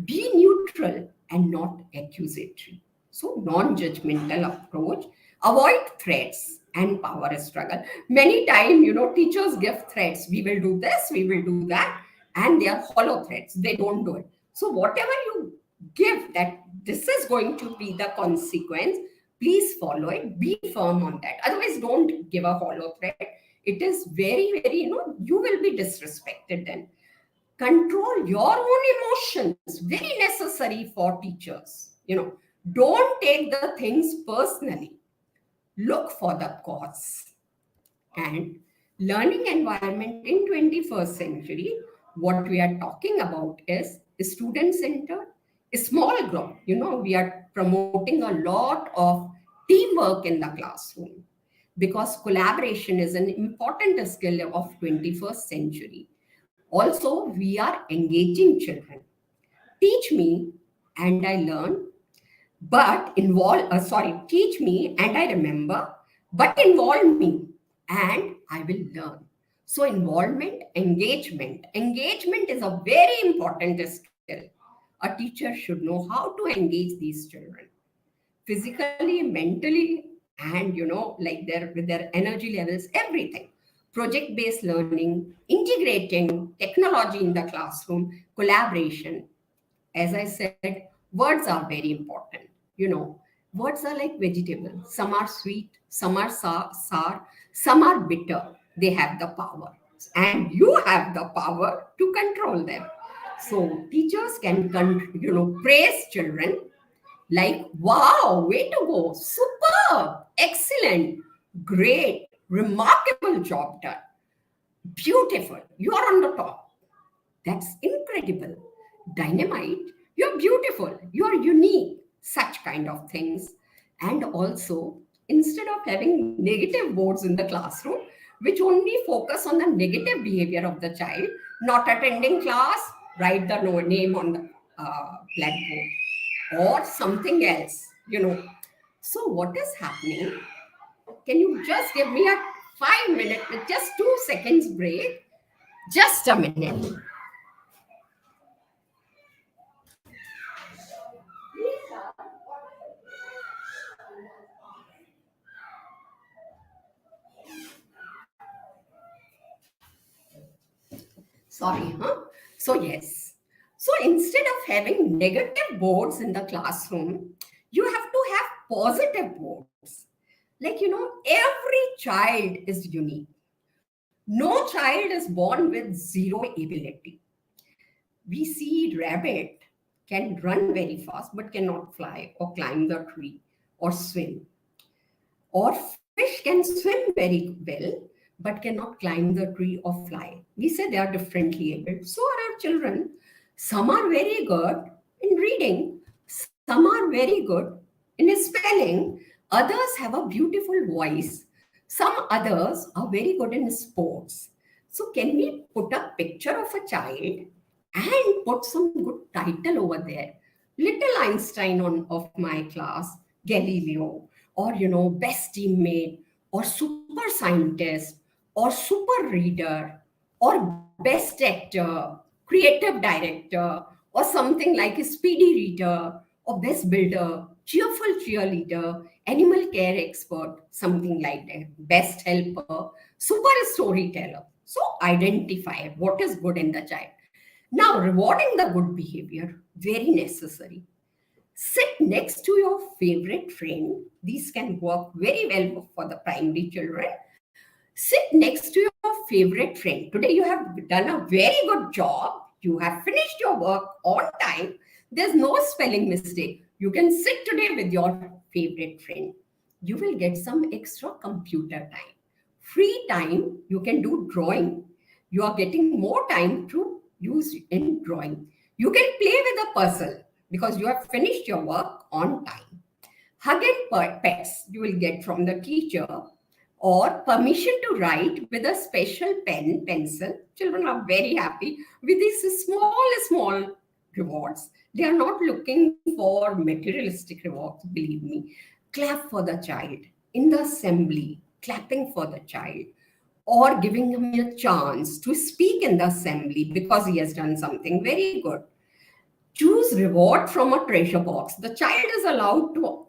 Be neutral and not accusatory. So non-judgmental approach. Avoid threats and power struggle. Many times, teachers give threats. We will do this, we will do that. And they are hollow threats. They don't do it. So whatever you give that this is going to be the consequence, please follow it. Be firm on that. Otherwise, don't give a hollow threat. It is very, very, you will be disrespected then. Control your own emotions. Very necessary for teachers. Don't take the things personally. Look for the cause. And learning environment in 21st century, what we are talking about is student-centered, a small group. We are promoting a lot of teamwork in the classroom because collaboration is an important skill of 21st century. Also, we are engaging children. Teach me and I learn, but teach me and I remember, but involve me and I will learn. So involvement, engagement. Engagement is a very important skill. A teacher should know how to engage these children physically, mentally, and with their energy levels, everything. Project-based learning, integrating technology in the classroom, collaboration. As I said, words are very important. Words are like vegetables. Some are sweet, some are sour, some are bitter. They have the power. And you have the power to control them. So teachers can, praise children like, wow, way to go, superb, excellent, great, remarkable job done. Beautiful. You are on the top. That's incredible. Dynamite. You're beautiful. You're unique. Such kind of things. And also, instead of having negative boards in the classroom, which only focus on the negative behavior of the child, not attending class, write the name on the blackboard or something else, So what is happening? Can you just give me a 5 minute, just 2 seconds break? Just a minute. Sorry, huh? So yes. So instead of having negative boards in the classroom, you have to have positive boards. Like, every child is unique. No child is born with zero ability. We see rabbit can run very fast but cannot fly or climb the tree or swim. Or fish can swim very well but cannot climb the tree or fly. We say they are differently able. So are our children. Some are very good in reading. Some are very good in spelling. Others have a beautiful voice. Some others are very good in sports. So can we put a picture of a child and put some good title over there? Little Einstein of my class, Galileo, or best teammate, or super scientist, or super reader, or best actor, creative director, or something like a speedy reader, or best builder, cheerful cheerleader, animal care expert, something like that, best helper, super storyteller. So identify what is good in the child. Now, rewarding the good behavior, very necessary. Sit next to your favorite friend. These can work very well for the primary children. Sit next to your favorite friend. Today you have done a very good job. You have finished your work on time. There's no spelling mistake. You can sit today with your favorite friend. You will get some extra computer time. Free time, you can do drawing. You are getting more time to use in drawing. You can play with a puzzle because you have finished your work on time. Hug and pets you will get from the teacher, or permission to write with a special pen, pencil. Children are very happy with these small rewards. They are not looking for materialistic rewards, believe me. Clap for the child in the assembly, clapping for the child, or giving him a chance to speak in the assembly because he has done something very good. Choose reward from a treasure box. The child is allowed to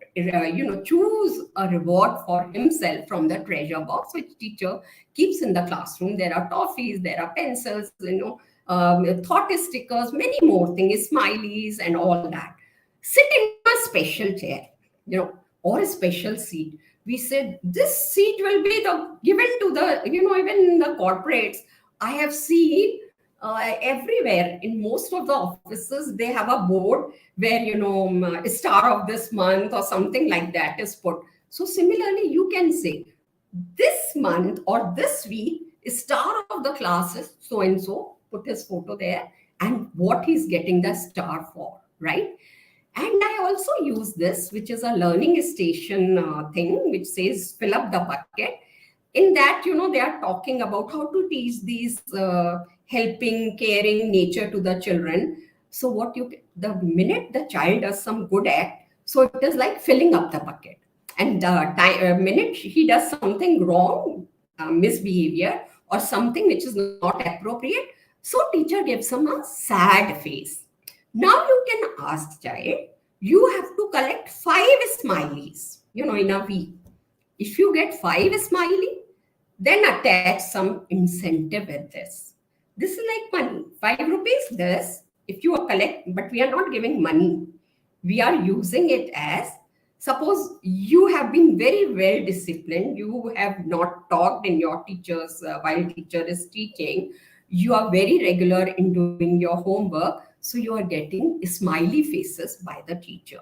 choose a reward for himself from the treasure box, which teacher keeps in the classroom. There are toffees, there are pencils, thought stickers, many more things, smileys and all that. Sit in a special chair, or a special seat. We said this seat will be given to the, even in the corporates, I have seen everywhere in most of the offices, they have a board where, star of this month or something like that is put. So similarly, you can say this month or this week, star of the class is so-and-so, put his photo there and what he's getting the star for, right? And I also use this, which is a learning station thing, which says fill up the bucket. In that, they are talking about how to teach these helping, caring nature to the children. So the minute the child does some good act, so it is like filling up the bucket. And the minute he does something wrong, misbehavior, or something which is not appropriate, so teacher gives him a sad face. Now you can ask child, you have to collect 5 smileys, in a week. If you get 5 smiley, then attach some incentive with this. This is like money. 5 rupees, this, if you are collect, but we are not giving money. We are using it as, suppose you have been very well disciplined. You have not talked in your teachers while teacher is teaching. You are very regular in doing your homework. So you are getting smiley faces by the teacher.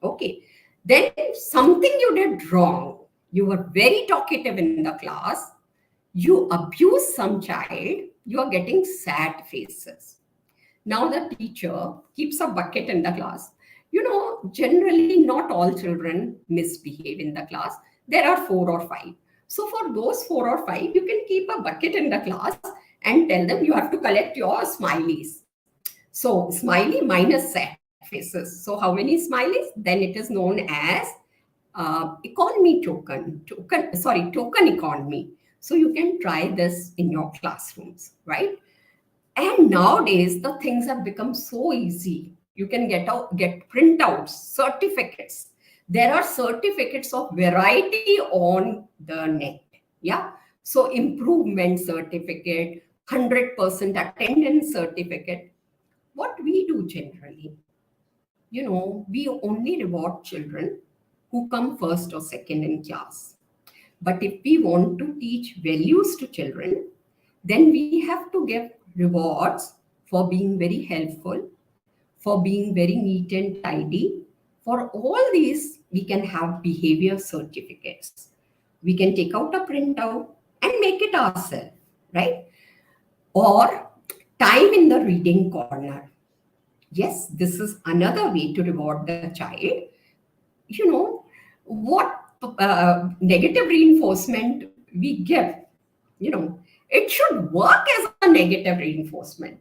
Okay. Then something you did wrong. You were very talkative in the class. You abuse some child, you are getting sad faces. Now the teacher keeps a bucket in the class. Generally not all children misbehave in the class. There are 4 or 5. So for those 4 or 5, you can keep a bucket in the class and tell them you have to collect your smileys. So smiley minus sad faces. So how many smileys? Then it is known as economy token economy. So you can try this in your classrooms, right? And nowadays the things have become so easy. You can get printouts, certificates. There are certificates of variety on the net. Yeah. So improvement certificate, 100% attendance certificate. What we do generally, we only reward children who come first or second in class. But if we want to teach values to children, then we have to give rewards for being very helpful, for being very neat and tidy. For all these, we can have behavior certificates. We can take out a printout and make it ourselves, right? Or time in the reading corner. Yes, this is another way to reward the child. What negative reinforcement we give, it should work as a negative reinforcement.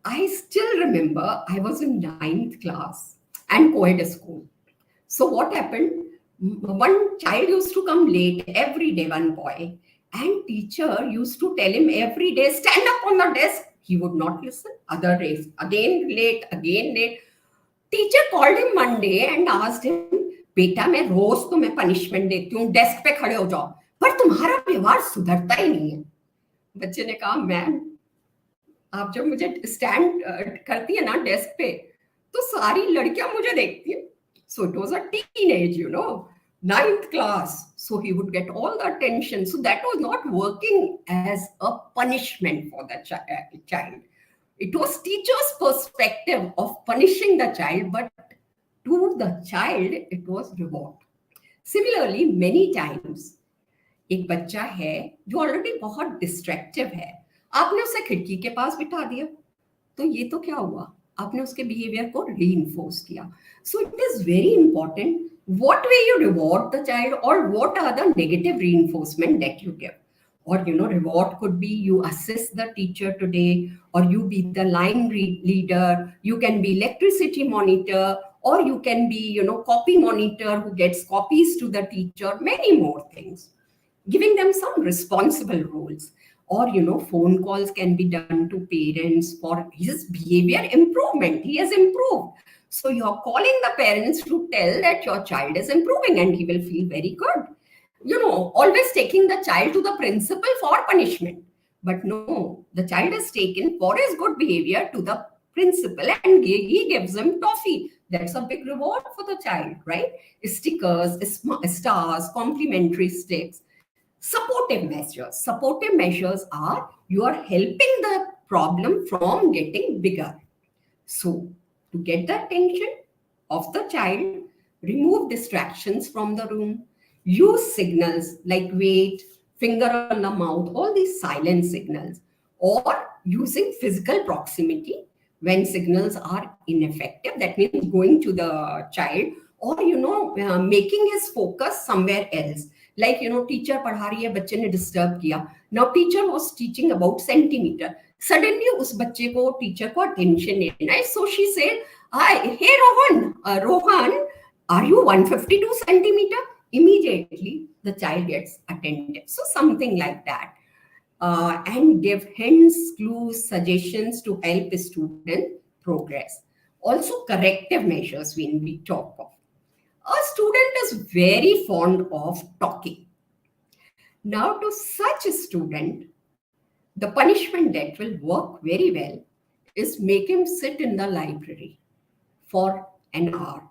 I still remember I was in 9th class and co-ed school. So what happened? One child used to come late every day, one boy, and teacher used to tell him every day, stand up on the desk. He would not listen. Other days, again late. Teacher called him one day and asked him, बेटा मैं रोज तुम्हें punishment देती हूँ, desk पे खड़े हो जाओ, पर तुम्हारा व्यवहार सुधरता ही नहीं है. बच्चे ने कहा, मैम आप जब मुझे स्टैंड करती है ना डेस्क पे, तो सारी लड़कियां मुझे देखती हैं. So it was a teenage, 9th class. So he would get all the attention. So that was not working as a punishment for the child. It was teacher's perspective of punishing the child, but to the child, it was reward. Similarly, many times, एक बच्चा है जो already बहुत destructive है, आपने उसे खिड़की के पास बिठा दिया, तो ये तो क्या हुआ? आपने उसके बिहेवियर को रीइंफोर्स किया. So it is very important what way you reward the child or what are the negative reinforcement that you give. Or, reward could be you assist the teacher today, or you be the line leader, you can be electricity monitor, or you can be, copy monitor who gets copies to the teacher, many more things. Giving them some responsible roles. Or, phone calls can be done to parents for his behavior improvement. He has improved. So you're calling the parents to tell that your child is improving and he will feel very good. Always taking the child to the principal for punishment. But no, the child is taken for his good behavior to the principal and he gives him toffee. That's a big reward for the child, right? Stickers, stars, complimentary sticks. Supportive measures. Supportive measures are you are helping the problem from getting bigger. So to get the attention of the child, remove distractions from the room. Use signals like wait, finger on the mouth, all these silent signals, or using physical proximity when signals are ineffective. That means going to the child or, making his focus somewhere else. Like, teacher padha rahi hai, bacche ne disturb kiya. Now teacher was teaching about centimeter. Suddenly us bacche ko, teacher ko attention dena hai. So she said, hey Rohan, are you 152 centimeter? Immediately the child gets attentive. So something like that. And give hints, clues, suggestions to help a student progress. Also corrective measures when we talk of. A student is very fond of talking. Now to such a student, the punishment that will work very well is make him sit in the library for an hour.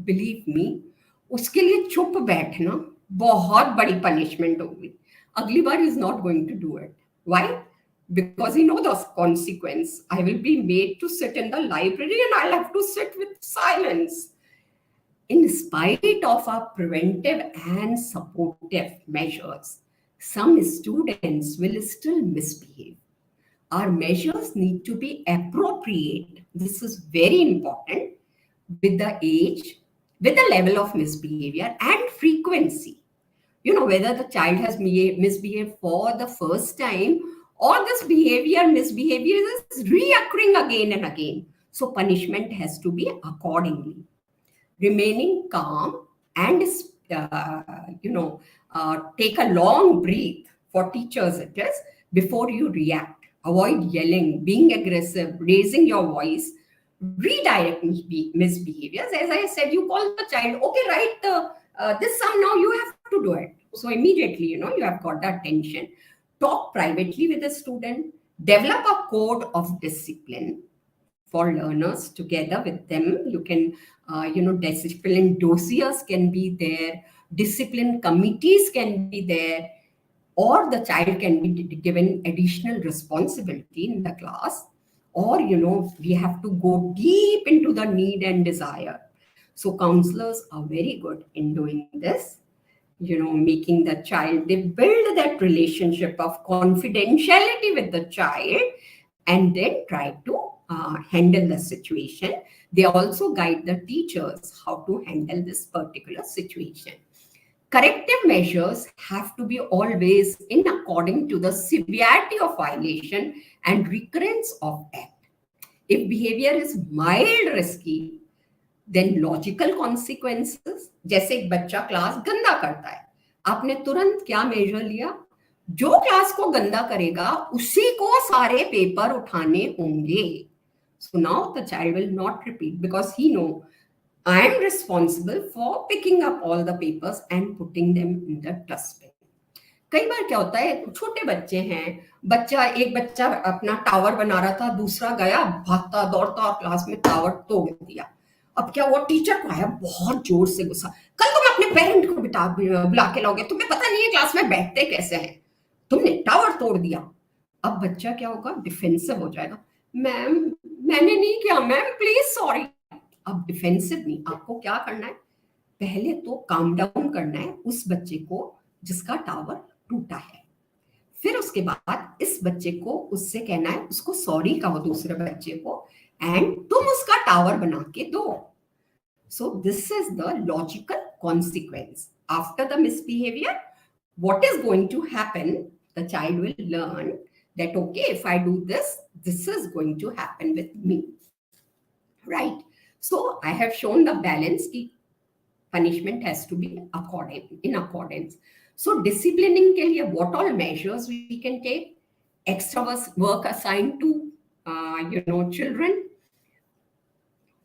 Believe me, उसके लिए चुप बैठना बहुत बड़ी punishment होगी. अगली बार he is not going to do it. Why? Because he knows the consequence. I will be made to sit in the library and I'll have to sit with silence. In spite of our preventive and supportive measures, some students will still misbehave. Our measures need to be appropriate. This is very important with the age, with the level of misbehavior and frequency. Whether the child has misbehaved for the first time or this misbehavior is reoccurring again and again. So punishment has to be accordingly. Remaining calm and, take a long breath for teachers it is before you react. Avoid yelling, being aggressive, raising your voice, redirect misbehaviors. As I said, you call the child, okay, write this sum now, you have to do it. So immediately, you have got the attention. Talk privately with the student. Develop a code of discipline for learners together with them. You can, discipline dossiers can be there. Discipline committees can be there. Or the child can be given additional responsibility in the class. Or, we have to go deep into the need and desire. So counselors are very good in doing this. Making the child, they build that relationship of confidentiality with the child and then try to handle the situation. They also guide the teachers how to handle this particular situation. Corrective measures have to be always in according to the severity of violation and recurrence of act. If behavior is mild risky, then logical consequences. जैसे एक बच्चा class गंदा करता है, आपने तुरंत क्या major लिया? जो क्लास को गंदा करेगा उसी को सारे पेपर उठाने होंगे. So now the child will not repeat because he know I am responsible for picking up all the papers and putting them in the dustbin. कई बार क्या होता है, छोटे बच्चे हैं, एक बच्चा अपना टावर बना रहा था, दूसरा गया भागता दौड़ता और क्लास में टावर तोड़ दिया. अब क्या हुआ, टीचर को आया बहुत जोर से गुस्सा, कल तुम अपने पेरेंट को बुला के लाओगे, तुम्हें पता नहीं है क्लास में बैठते कैसे हैं, तुमने टावर तोड़ दिया. अब बच्चा क्या होगा, डिफेंसिव हो जाएगा. मैम मैंने नहीं किया, मैम प्लीज सॉरी. अब डिफेंसिव नहीं, आपको क्या करना है, पहले तो काम डाउन करना है उस बच्चे को जिसका टावर टूटा है. फिर उसके बाद इस बच्चे को उससे कहना है, उसको सॉरी कहो दूसरे बच्चे को, एंड तुम उसका टावर बना के दो. So this is the logical consequence. After the misbehaviour, what is going to happen, the child will learn that okay, if I do this, this is going to happen with me, right? So I have shown the balance. Punishment has to be in accordance. So disciplining के लिए what all measures we can take? Extra work assigned to children.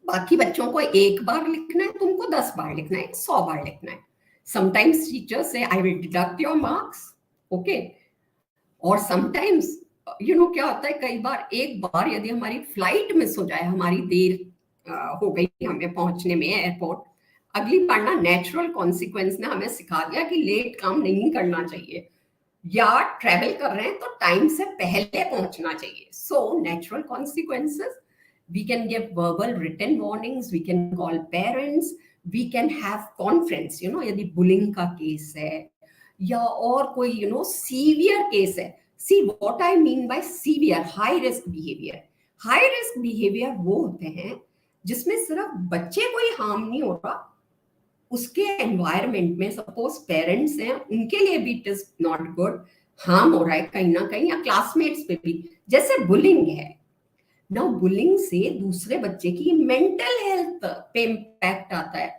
बाकी बच्चों को एक बार लिखना है, तुमको 10 बार लिखना है, 100 बार लिखना है. Sometimes teachers say, I will deduct your marks. Okay. और sometimes, क्या होता है, कई बार एक बार यदि हमारी फ्लाइट मिस हो जाए, हमारी देर हो गई हमें पहुंचने में एयरपोर्ट, अगली बार ना नेचुरल कॉन्सिक्वेंस ने हमें सिखा दिया कि लेट काम नहीं करना चाहिए, या ट्रेवल कर रहे हैं तो टाइम से पहले पहुंचना चाहिए. So natural consequences, we can give verbal written warnings, we can call parents, we can have conference, यदि बुलिंग का केस है या और कोई सीवियर केस है. See what I mean by severe, high risk behavior. High risk behavior वो होते हैं जिसमें सिर्फ बच्चे को ही हार्म नहीं हो रहा, उसके एनवायरमेंट में सपोज पेरेंट्स हैं, उनके लिए भी it is not good, harm हो रहा है कहीं ना कहीं, या क्लासमेट्स पे भी. जैसे बुलिंग है ना, बुलिंग से दूसरे बच्चे की मेंटल हेल्थ पे इम्पैक्ट आता है.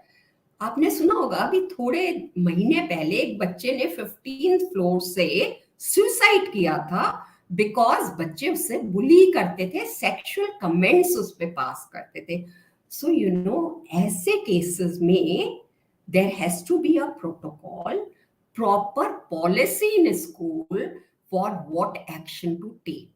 आपने सुना होगा अभी थोड़े महीने पहले एक बच्चे ने 15th फ्लोर से सुसाइड किया था बिकॉज बच्चे उससे बुली करते थे, सेक्सुअल कमेंट्स उस पे पास करते थे. सो ऐसे केसेस में there has to be a protocol, proper policy in school for what action to take.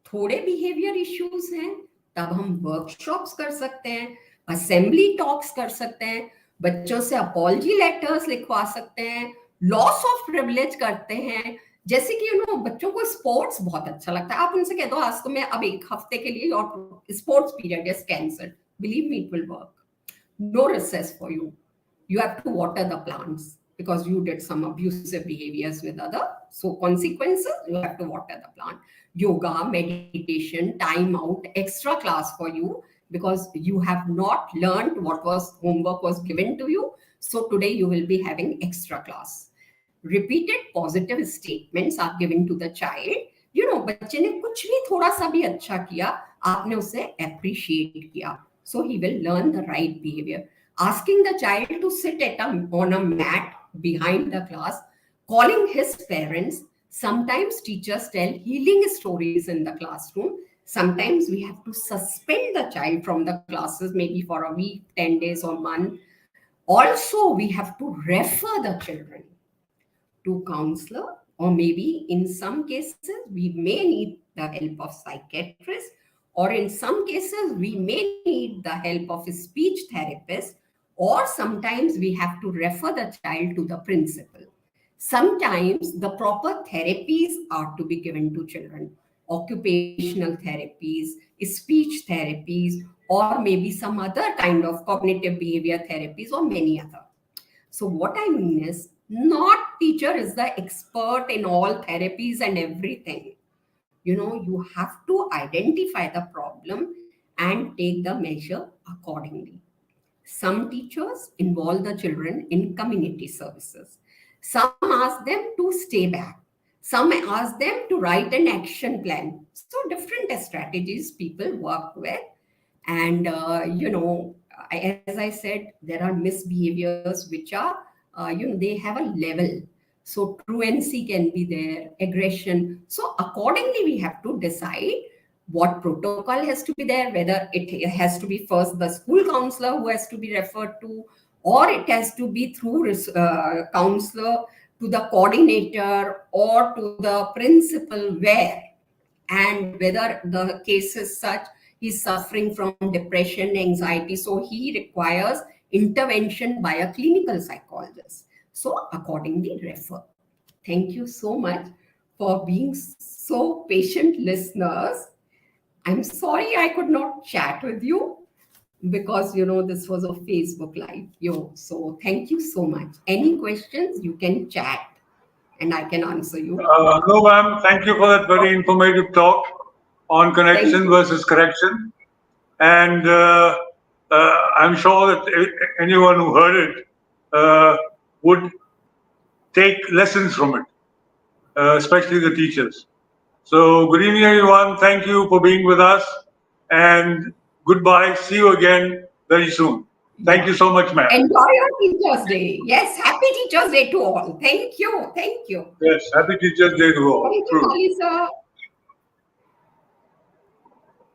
थोड़े बिहेवियर इश्यूज हैं तब हम वर्कशॉप्स कर सकते हैं, असेंबली टॉक्स कर सकते हैं, बच्चों से अपॉलजी लेटर्स लिखवा सकते हैं, लॉस ऑफ प्रिविलेज करते हैं. जैसे कि बच्चों को स्पोर्ट्स बहुत अच्छा लगता है, आप उनसे कह दो आज तो मैं अब एक हफ्ते के लिए और sports period is cancelled, believe me it will work. No recess for you. You have to water the plants. because you did some abusive behaviors with other. So consequences, you have to water the plant. Yoga, meditation, time out, extra class for you because you have not learned what was homework was given to you. So today you will be having extra class. Repeated positive statements are given to the child. You know, बच्चे ने कुछ भी थोड़ा सा भी अच्छा किया, आपने उसे appreciate किया. So he will learn the right behavior. Asking the child to sit on a mat behind the class, calling his parents. Sometimes teachers tell healing stories in the classroom. Sometimes we have to suspend the child from the classes, maybe for a week, 10 days or month. Also, we have to refer the children to counselor, or maybe in some cases, we may need the help of psychiatrist, or in some cases, we may need the help of a speech therapist, or sometimes we have to refer the child to the principal. Sometimes the proper therapies are to be given to children, occupational therapies, speech therapies, or maybe some other kind of cognitive behavior therapies, or many other. So what I mean is, not teacher is the expert in all therapies and everything. You know, you have to identify the problem and take the measure accordingly. Some teachers involve the children in community services. Some ask them to stay back. Some ask them to write an action plan. So different strategies people work with. And, you know, as I said, there are misbehaviors which are, you know, they have a level. So truancy can be there, aggression. So accordingly, we have to decide what protocol has to be there, whether it has to be first the school counselor who has to be referred to, or it has to be through counselor to the coordinator or to the principal where, and whether the case is such he's suffering from depression, anxiety, so he requires intervention by a clinical psychologist. So accordingly refer. Thank you so much for being so patient listeners. I'm sorry I could not chat with you because, you know, this was a Facebook Live. So thank you so much. Any questions, you can chat and I can answer you. No, ma'am. Thank you for that very informative talk on connection versus correction. And I'm sure that anyone who heard it would take lessons from it, especially the teachers. So good evening, everyone. Thank you for being with us. And goodbye. See you again very soon. Thank you so much, ma'am. Enjoy your Teachers' Day. Yes, happy Teachers' Day to all. Thank you. Thank you. Yes, happy Teachers' Day to all. Thank you, Mali sir.